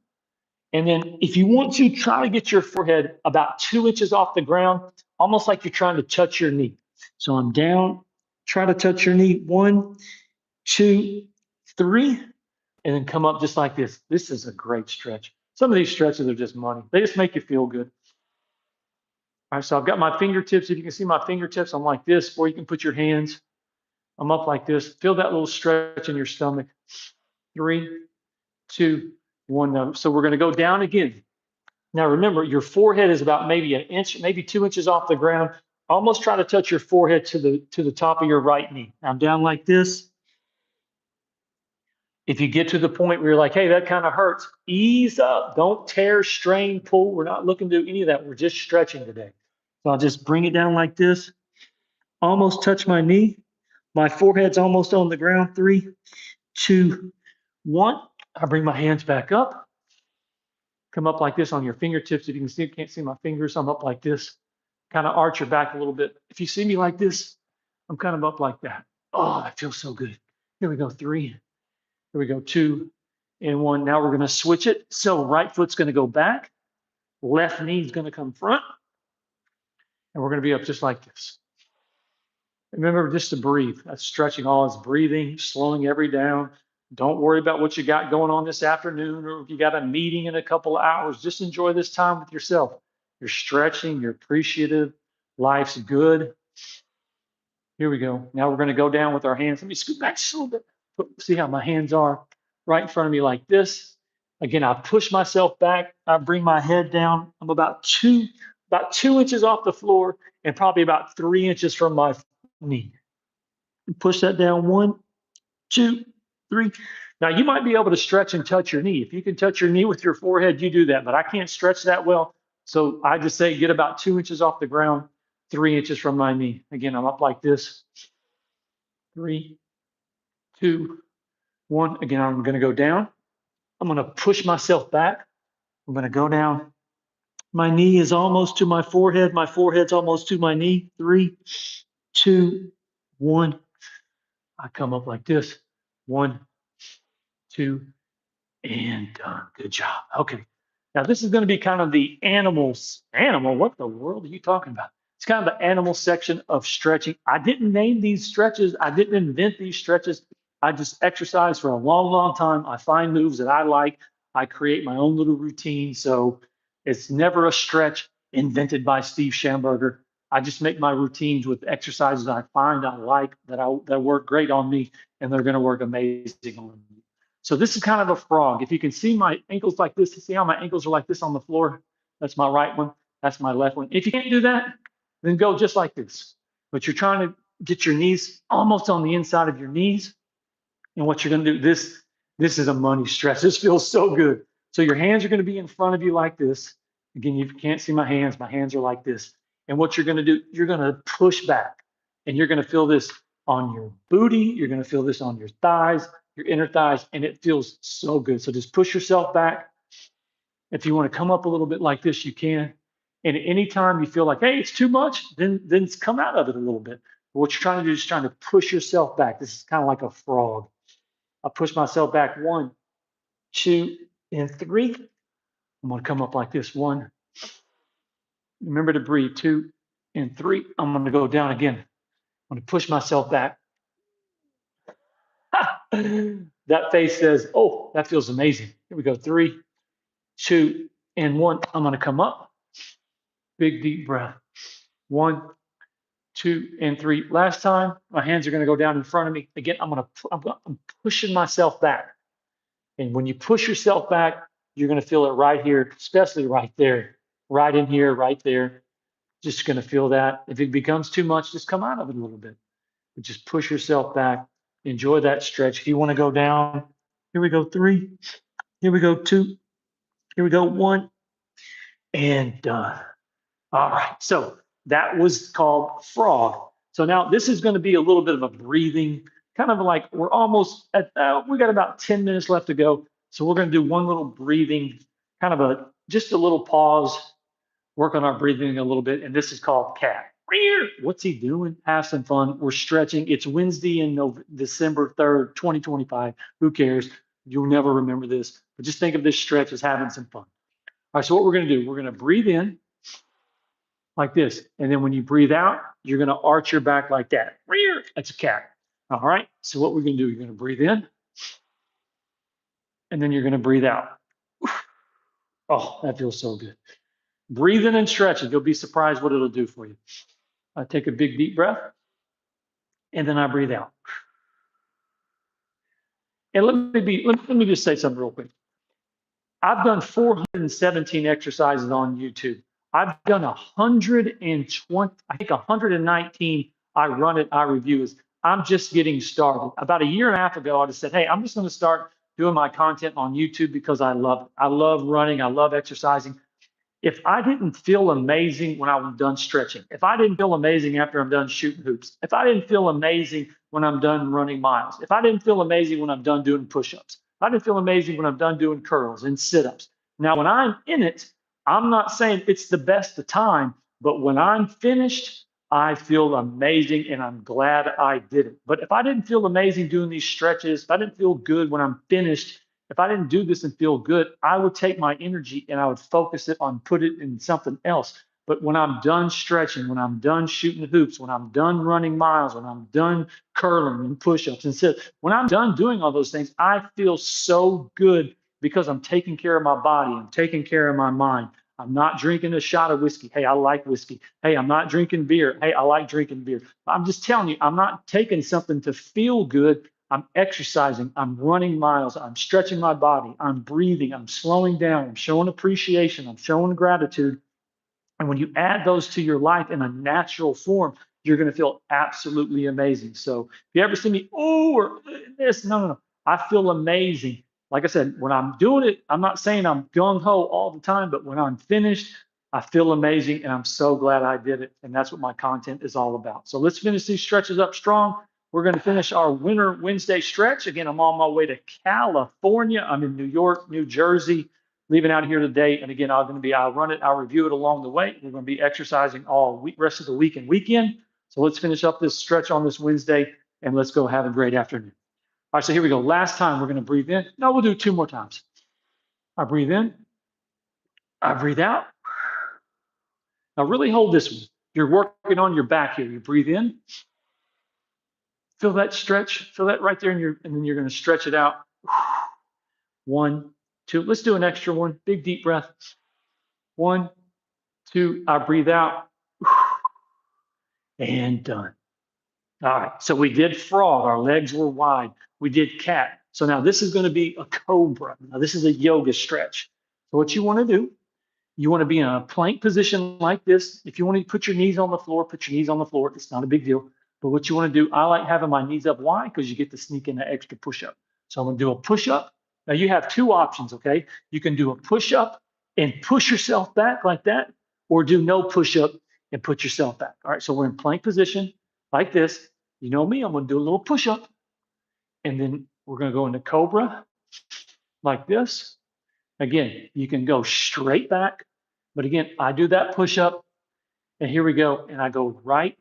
And then if you want to, try to get your forehead about 2 inches off the ground, almost like you're trying to touch your knee. So I'm down, try to touch your knee. 1, 2, 3, and then come up just like this. This is a great stretch. Some of these stretches are just money. They just make you feel good. All right, so I've got my fingertips. If you can see my fingertips, I'm like this, or you can put your hands. I'm up like this. Feel that little stretch in your stomach. 3, 2, 1. Now, so we're going to go down again. Now remember, your forehead is about maybe 1 inch, maybe 2 inches off the ground. Almost try to touch your forehead to the top of your right knee. I'm down like this. If you get to the point where you're like, hey, that kind of hurts, ease up. Don't tear, strain, pull. We're not looking to do any of that. We're just stretching today. So I'll just bring it down like this, almost touch my knee. My forehead's almost on the ground. 3, 2, 1. I bring my hands back up. Come up like this on your fingertips. If you can see, can't see my fingers, I'm up like this. Kind of arch your back a little bit. If you see me like this, I'm kind of up like that. Oh, that feels so good. Here we go. 3. Here we go. 2 and 1. Now we're going to switch it. So right foot's going to go back. Left knee's going to come front. And we're going to be up just like this. Remember just to breathe. That's stretching all. It's breathing, slowing every down. Don't worry about what you got going on this afternoon or if you got a meeting in a couple of hours. Just enjoy this time with yourself. You're stretching. You're appreciative. Life's good. Here we go. Now we're going to go down with our hands. Let me scoot back just a little bit. See how my hands are right in front of me like this. Again, I push myself back. I bring my head down. I'm about 2 inches off the floor and probably about 3 inches from my knee. Push that down. 1, 2, 3. Now you might be able to stretch and touch your knee. If you can touch your knee with your forehead, you do that, but I can't stretch that well. So I just say get about 2 inches off the ground, 3 inches from my knee. Again, I'm up like this. 3, 2, 1. Again, I'm going to go down. I'm going to push myself back. I'm going to go down. My knee is almost to my forehead. My forehead's almost to my knee. 3, 2, 1. I come up like this. 1, 2, and done. Good job. Okay. Now this is going to be kind of the animals. Animal? What the world are you talking about? It's kind of the animal section of stretching. I didn't name these stretches. I didn't invent these stretches. I just exercise for a long, long time. I find moves that I like. I create my own little routine. So it's never a stretch invented by Steve Schamberger. I just make my routines with exercises I find I like that work great on me, and they're going to work amazing on me. So this is kind of a frog. If you can see my ankles like this, see how my ankles are like this on the floor? That's my right one. That's my left one. If you can't do that, then go just like this. But you're trying to get your knees almost on the inside of your knees. And what you're going to do, this is a money stretch. This feels so good. So your hands are going to be in front of you like this. Again, you can't see my hands. My hands are like this. And what you're going to do, you're going to push back. And you're going to feel this on your booty. You're going to feel this on your thighs, your inner thighs, and it feels so good. So just push yourself back. If you want to come up a little bit like this, you can. And anytime you feel like, hey, it's too much, then come out of it a little bit. But what you're trying to do is trying to push yourself back. This is kind of like a frog. I push myself back. 1, 2, and 3. I'm going to come up like this. 1. Remember to breathe. 2 and 3. I'm going to go down again. I'm going to push myself back. That face says, oh, that feels amazing. Here we go. 3, 2, and 1. I'm going to come up. Big, deep breath. 1, 2, and 3. Last time, my hands are going to go down in front of me. Again, I'm pushing myself back. And when you push yourself back, you're going to feel it right here, especially right there, right in here, right there. Just going to feel that. If it becomes too much, just come out of it a little bit. But just push yourself back. Enjoy that stretch. If you want to go down, here we go. 3. Here we go. 2. Here we go. 1. And done. All right. So that was called frog. So now this is going to be a little bit of a breathing, kind of like we're almost at, we got about 10 minutes left to go. So we're going to do one little breathing, kind of just a little pause, work on our breathing a little bit. And this is called cat. What's he doing? Have some fun. We're stretching. It's Wednesday in December 3rd, 2025. Who cares? You'll never remember this, but just think of this stretch as having some fun. All right. So what we're going to do, we're going to breathe in like this. And then when you breathe out, you're going to arch your back like that. That's a cat. All right. So what we're going to do, you're going to breathe in and then you're going to breathe out. Oh, that feels so good. Breathe in and stretch it. You'll be surprised what it'll do for you. I take a big deep breath and then I breathe out. And let me just say something real quick. I've done 417 exercises on YouTube. I've done 120, I think 119. I run it, I review it. I'm just getting started. About a year and a half ago, I just said, hey, I'm just going to start doing my content on YouTube because I love it. I love running. I love exercising. If I didn't feel amazing when I'm done stretching, if I didn't feel amazing after I'm done shooting hoops, if I didn't feel amazing when I'm done running miles, if I didn't feel amazing when I'm done doing push-ups, if I didn't feel amazing when I'm done doing curls and sit-ups. Now, when I'm in it, I'm not saying it's the best of time, but when I'm finished, I feel amazing and I'm glad I did it. But if I didn't feel amazing doing these stretches, if I didn't feel good when I'm finished, if I didn't do this and feel good, I would take my energy and I would focus it on put it in something else. But when I'm done stretching, when I'm done shooting hoops, when I'm done running miles, when I'm done curling and push-ups and sit, when I'm done doing all those things, I feel so good because I'm taking care of my body, I'm taking care of my mind. I'm not drinking a shot of whiskey. Hey, I like whiskey. Hey, I'm not drinking beer. Hey, I like drinking beer. I'm just telling you, I'm not taking something to feel good. I'm exercising, I'm running miles, I'm stretching my body, I'm breathing, I'm slowing down, I'm showing appreciation, I'm showing gratitude. And when you add those to your life in a natural form, you're going to feel absolutely amazing. So if you ever see me, oh, or this, no, no, no. I feel amazing. Like I said, when I'm doing it, I'm not saying I'm gung ho all the time, but when I'm finished, I feel amazing and I'm so glad I did it. And that's what my content is all about. So let's finish these stretches up strong. We're going to finish our Winter Wednesday stretch. Again, I'm on my way to California. I'm in New York, New Jersey, leaving out here today. And again, I'll run it, I'll review it along the way. We're going to be exercising all week, rest of the week and weekend. So let's finish up this stretch on this Wednesday and let's go have a great afternoon. All right, so here we go. Last time we're going to breathe in. No, we'll do it 2 more times. I breathe in, I breathe out. Now really hold this one. You're working on your back here. You breathe in, feel that stretch, feel that right there, and then you're going to stretch it out. 1, 2. Let's do an extra one. Big deep breath. 1, 2. I breathe out. And done. All right. So we did frog. Our legs were wide. We did cat. So now this is going to be a cobra. Now this is a yoga stretch. So what you want to do, you want to be in a plank position like this. If you want to put your knees on the floor, put your knees on the floor. It's not a big deal. But what you want to do, I like having my knees up. Why? Because you get to sneak in an extra push-up. So I'm going to do a push-up. Now you have 2 options, okay? You can do a push-up and push yourself back like that, or do no push-up and put yourself back. All right, so we're in plank position like this. You know me, I'm going to do a little push-up. And then we're going to go into cobra like this. Again, you can go straight back. But again, I do that push-up. And here we go. And I go right,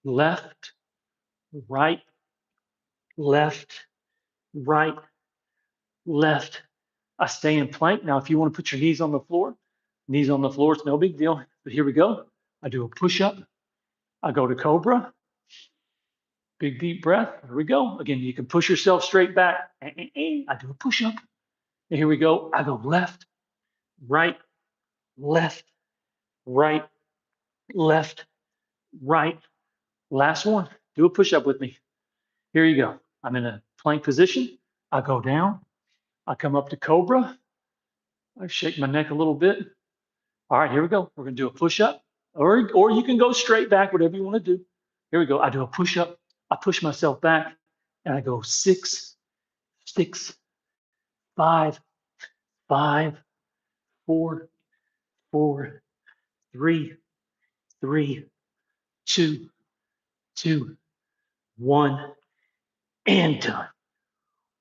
left, right, left, right, left. I stay in plank. Now, if you want to put your knees on the floor, it's no big deal. But here we go. I do a push-up. I go to cobra. Big deep breath. Here we go. Again, you can push yourself straight back. I do a push-up. And here we go. I go left, right, left, right, left, right. Last one. Do a push-up with me. Here you go. I'm in a plank position. I go down. I come up to cobra. I shake my neck a little bit. All right, here we go. We're going to do a push-up. Or you can go straight back, whatever you want to do. Here we go. I do a push-up. I push myself back. And I go 6, 6, 5, 5, 4, 4, 3, 3, 2, 2, 1, and done.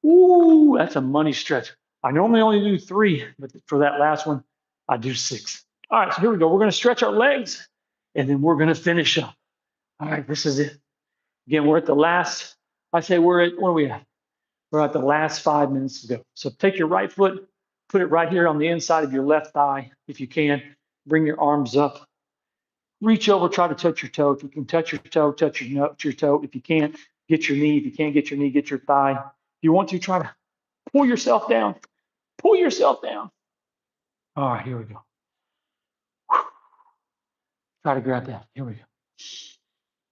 Ooh, that's a money stretch. I normally only do 3, but for that last one, I do 6. All right, so here we go. We're going to stretch our legs, and then we're going to finish up. All right, this is it. Again, we're at the last, I say we're at, where are we at? We're at the last 5 minutes to go. So take your right foot, put it right here on the inside of your left thigh, if you can. Bring your arms up. Reach over, try to touch your toe. If you can touch your toe, touch your toe. If you can't, get your knee. If you can't get your knee, get your thigh. If you want to, try to pull yourself down. Pull yourself down. All right, here we go. Try to grab that. Here we go.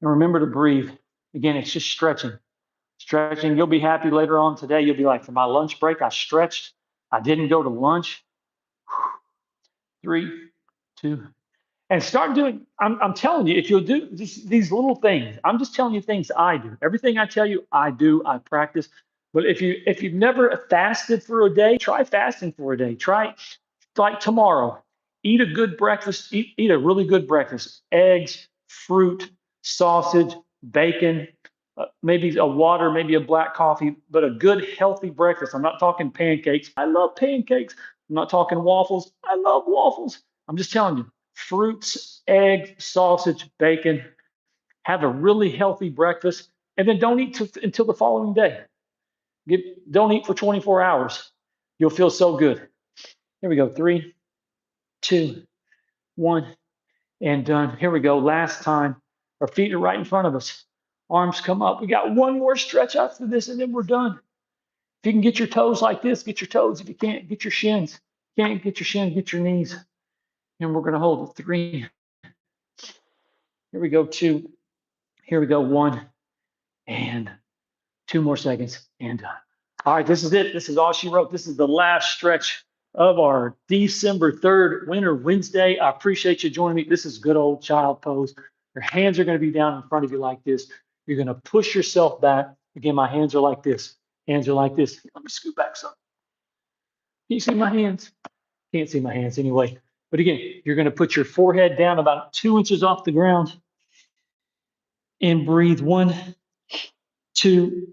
And remember to breathe. Again, it's just stretching. Stretching. You'll be happy later on today. You'll be like, for my lunch break, I stretched. I didn't go to lunch. 3, 2, and start doing. I'm telling you, if you'll do these little things, I'm just telling you things I do. Everything I tell you, I do. I practice. But if you've never fasted for a day, try fasting for a day. Try like tomorrow. Eat a good breakfast. Eat a really good breakfast. Eggs, fruit, sausage, bacon, maybe a water, maybe a black coffee, but a good healthy breakfast. I'm not talking pancakes. I love pancakes. I'm not talking waffles. I love waffles. I'm just telling you, fruits, eggs, sausage, bacon. Have a really healthy breakfast, and then don't eat until the following day. Don't eat for 24 hours. You'll feel so good. Here we go. 3, 2, 1, and done. Here we go. Last time. Our feet are right in front of us. Arms come up. We got one more stretch after this, and then we're done. If you can get your toes like this, get your toes. If you can't, get your shins. Can't get your shins, get your knees. And we're going to hold it. 3. Here we go. 2. Here we go. 1. And 2 more seconds. And done. All right, this is it. This is all she wrote. This is the last stretch of our December 3rd, Winter Wednesday. I appreciate you joining me. This is good old child pose. Your hands are going to be down in front of you like this. You're going to push yourself back. Again, my hands are like this. Hands are like this. Let me scoot back some. Can you see my hands? Can't see my hands anyway. But again, you're going to put your forehead down about 2 inches off the ground and breathe. 1, 2,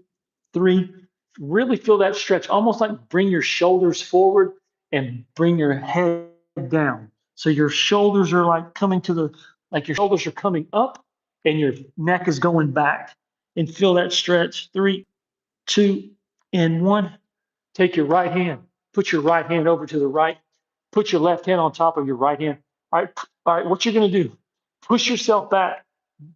3. Really feel that stretch, almost like bring your shoulders forward and bring your head down. So your shoulders are like coming to the, like your shoulders are coming up and your neck is going back. And feel that stretch. 3, 2, and 1. Take your right hand, put your right hand over to the right, put your left hand on top of your right hand. All right, what you're gonna do, push yourself back,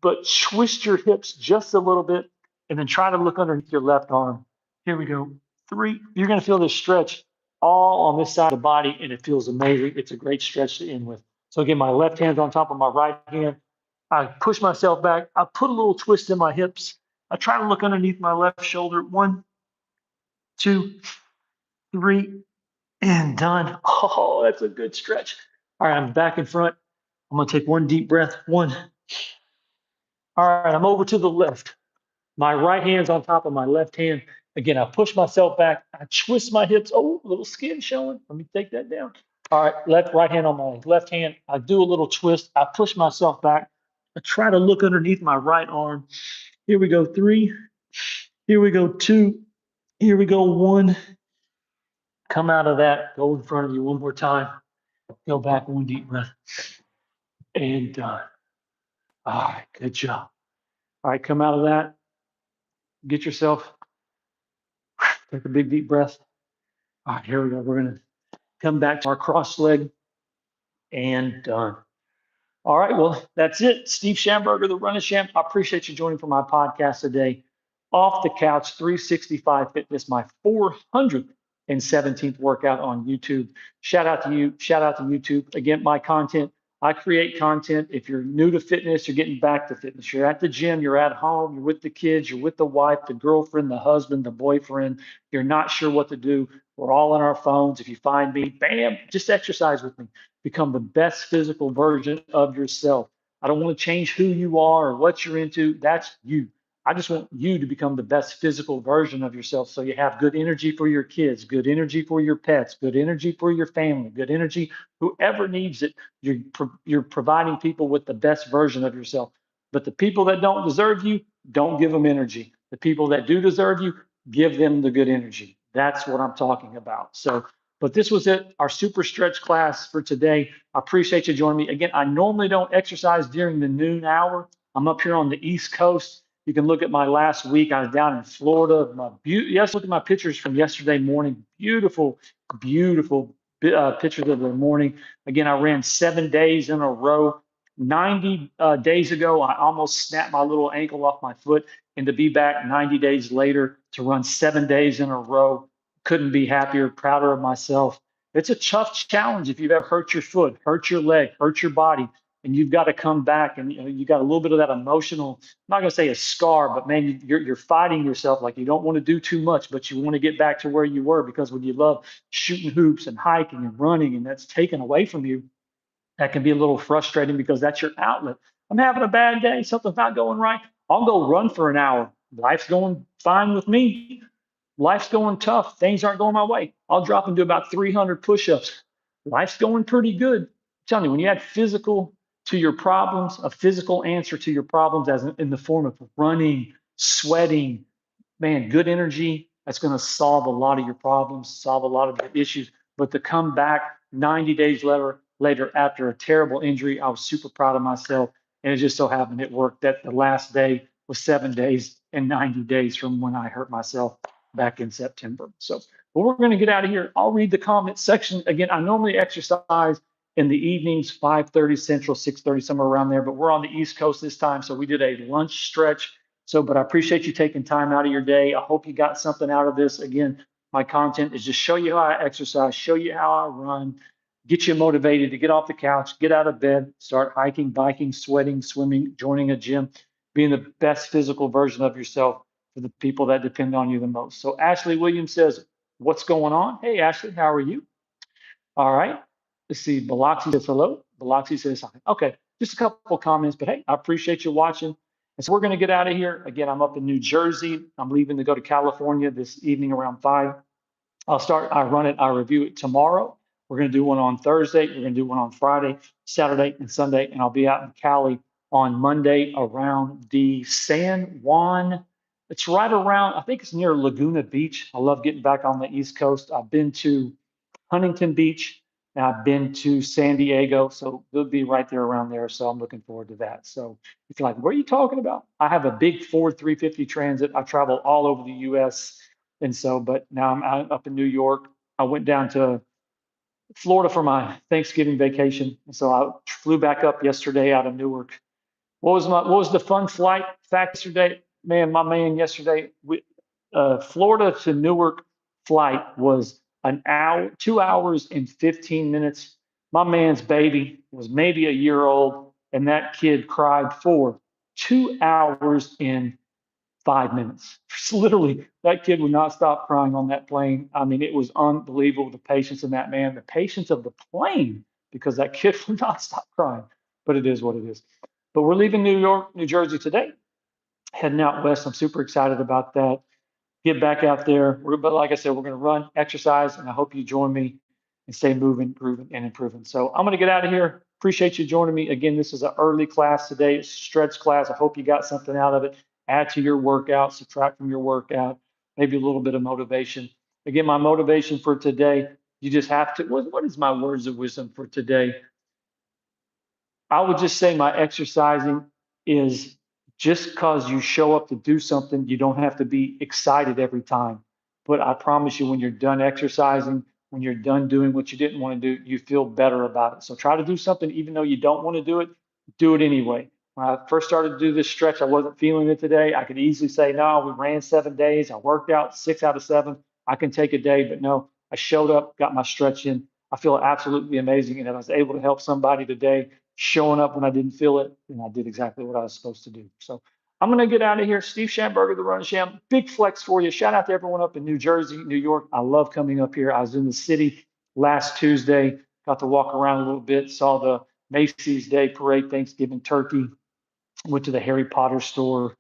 but twist your hips just a little bit, and then try to look underneath your left arm. Here we go. 3, you're gonna feel this stretch all on this side of the body, and it feels amazing. It's a great stretch to end with. So again, my left hand's on top of my right hand. I push myself back. I put a little twist in my hips. I try to look underneath my left shoulder. 1, 2, 3, and done. Oh, that's a good stretch. All right, I'm back in front. I'm gonna take one deep breath. 1. All right, I'm over to the left. My right hand's on top of my left hand. Again, I push myself back. I twist my hips. Oh, a little skin showing. Let me take that down. All right, right hand on my left hand. I do a little twist. I push myself back. I try to look underneath my right arm. Here we go. 3. Here we go. 2. Here we go. 1. Come out of that. Go in front of you one more time. Go back, one deep breath. And done. All right, good job. All right, come out of that. Get yourself, take a big deep breath. All right, here we go. We're going to come back to our cross leg and done. All right, well, that's it. Steve Schamberger, the Running Champ. I appreciate you joining for my podcast today. Off the Couch 365 Fitness, my 417th workout on YouTube. Shout out to you. Shout out to YouTube. Again, my content. I create content. If you're new to fitness, you're getting back to fitness. You're at the gym, you're at home, you're with the kids, you're with the wife, the girlfriend, the husband, the boyfriend. You're not sure what to do. We're all on our phones. If you find me, bam, just exercise with me. Become the best physical version of yourself. I don't want to change who you are or what you're into. That's you. I just want you to become the best physical version of yourself so you have good energy for your kids, good energy for your pets, good energy for your family, good energy, whoever needs it. You're providing people with the best version of yourself. But the people that don't deserve you, don't give them energy. The people that do deserve you, give them the good energy. That's what I'm talking about. So, but this was it, our super stretch class for today. I appreciate you joining me. Again, I normally don't exercise during the noon hour. I'm up here on the East Coast. You can look at my last week. I was down in Florida. Yes, look at my pictures from yesterday morning. Beautiful, beautiful pictures of the morning. Again, I ran 7 days in a row. 90 days ago, I almost snapped my little ankle off my foot. And to be back 90 days later to run 7 days in a row, couldn't be happier, prouder of myself. It's a tough challenge if you've ever hurt your foot, hurt your leg, hurt your body, and you've got to come back and you got a little bit of that emotional, I'm not going to say a scar, but man, you're fighting yourself. Like you don't want to do too much, but you want to get back to where you were, because when you love shooting hoops and hiking and running and that's taken away from you, that can be a little frustrating because that's your outlet. I'm having a bad day, something's not going right. I'll go run for an hour. Life's going fine with me. Life's going tough. Things aren't going my way. I'll drop and do about 300 push-ups. Life's going pretty good. telling you, when you add physical to your problems, a physical answer to your problems, as in the form of running, sweating, man, good energy, that's going to solve a lot of your problems, solve a lot of the issues. But to come back 90 days later after a terrible injury, I was super proud of myself. And it just so happened it worked that the last day was 7 days and 90 days from when I hurt myself back in September. So, but we're going to get out of here. I'll read the comment section. Again, I normally exercise in the evenings, 5:30 Central, 6:30, somewhere around there, but we're on the East Coast this time. So we did a lunch stretch. So, but I appreciate you taking time out of your day. I hope you got something out of this. Again, my content is just show you how I exercise, show you how I run, get you motivated to get off the couch, get out of bed, start hiking, biking, sweating, swimming, joining a gym, being the best physical version of yourself for the people that depend on you the most. So Ashley Williams says, what's going on? Hey, Ashley, how are you? All right. Let's see. Biloxi says hello. Biloxi says hi. Okay. Just a couple of comments, but hey, I appreciate you watching. And so we're going to get out of here. Again, I'm up in New Jersey. I'm leaving to go to California this evening around 5. I run it, I review it tomorrow. We're going to do one on Thursday. We're going to do one on Friday, Saturday, and Sunday. And I'll be out in Cali on Monday around the San Juan. It's right around, I think it's near Laguna Beach. I love getting back on the East Coast. I've been to Huntington Beach, and I've been to San Diego. So they'll be right there around there. So I'm looking forward to that. So if you're like, what are you talking about? I have a big Ford 350 Transit. I travel all over the US. And so, but now I'm out up in New York. I went down to Florida for my Thanksgiving vacation. And so I flew back up yesterday out of Newark. What was the fun flight fact yesterday? Man, my man yesterday, Florida to Newark flight was an hour, 2 hours and 15 minutes. My man's baby was maybe a year old, and that kid cried for 2 hours and 5 minutes. Literally, that kid would not stop crying on that plane. I mean, it was unbelievable, the patience of that man, the patience of the plane, because that kid would not stop crying. But it is what it is. But we're leaving New York, New Jersey today, heading out west. I'm super excited about that. Get back out there. But like I said, we're going to run, exercise, and I hope you join me and stay moving, grooving, and improving. So I'm going to get out of here. Appreciate you joining me. Again, this is an early class today. It's a stretch class. I hope you got something out of it. Add to your workout, subtract from your workout, maybe a little bit of motivation. Again, my motivation for today, you just have to, what is my words of wisdom for today? I would just say my exercising is just because you show up to do something, you don't have to be excited every time. But I promise you, when you're done exercising, when you're done doing what you didn't want to do, you feel better about it. So try to do something, even though you don't want to do it anyway. When I first started to do this stretch, I wasn't feeling it today. I could easily say, no, we ran 7 days. I worked out 6 out of 7. I can take a day, but no, I showed up, got my stretch in. I feel absolutely amazing. And if I was able to help somebody today, showing up when I didn't feel it, and I did exactly what I was supposed to do. So I'm going to get out of here. Steve Schamberger, the Run Sham, big flex for you. Shout out to everyone up in New Jersey, New York. I love coming up here. I was in the city last Tuesday, got to walk around a little bit, saw the Macy's Day Parade, Thanksgiving turkey, went to the Harry Potter store,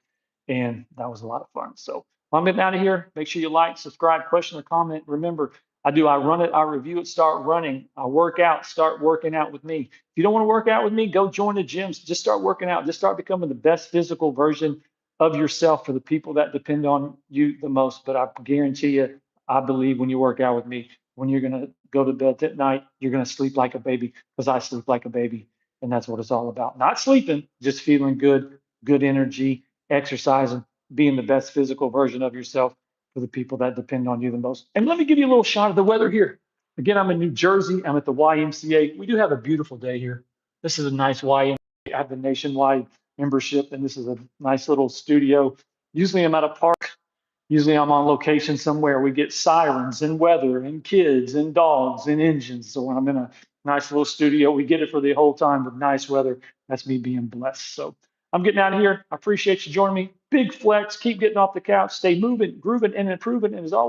and that was a lot of fun. So I'm getting out of here. Make sure you like, subscribe, question, or comment. Remember, I run it, I review it, start running. I work out, start working out with me. If you don't want to work out with me, go join the gyms. Just start working out. Just start becoming the best physical version of yourself for the people that depend on you the most. But I guarantee you, I believe when you work out with me, when you're going to go to bed at night, you're going to sleep like a baby, because I sleep like a baby. And that's what it's all about. Not sleeping, just feeling good, good energy, exercising, being the best physical version of yourself for the people that depend on you the most. And let me give you a little shot of the weather here. Again, I'm in New Jersey. I'm at the YMCA. We do have a beautiful day here. This is a nice YMCA. I have the nationwide membership, and this is a nice little studio. Usually I'm at a park. Usually I'm on location somewhere. We get sirens and weather and kids and dogs and engines. So when I'm in a nice little studio, we get it for the whole time with nice weather. That's me being blessed. So I'm getting out of here. I appreciate you joining me. Big flex. Keep getting off the couch. Stay moving, grooving, and improving. And as always,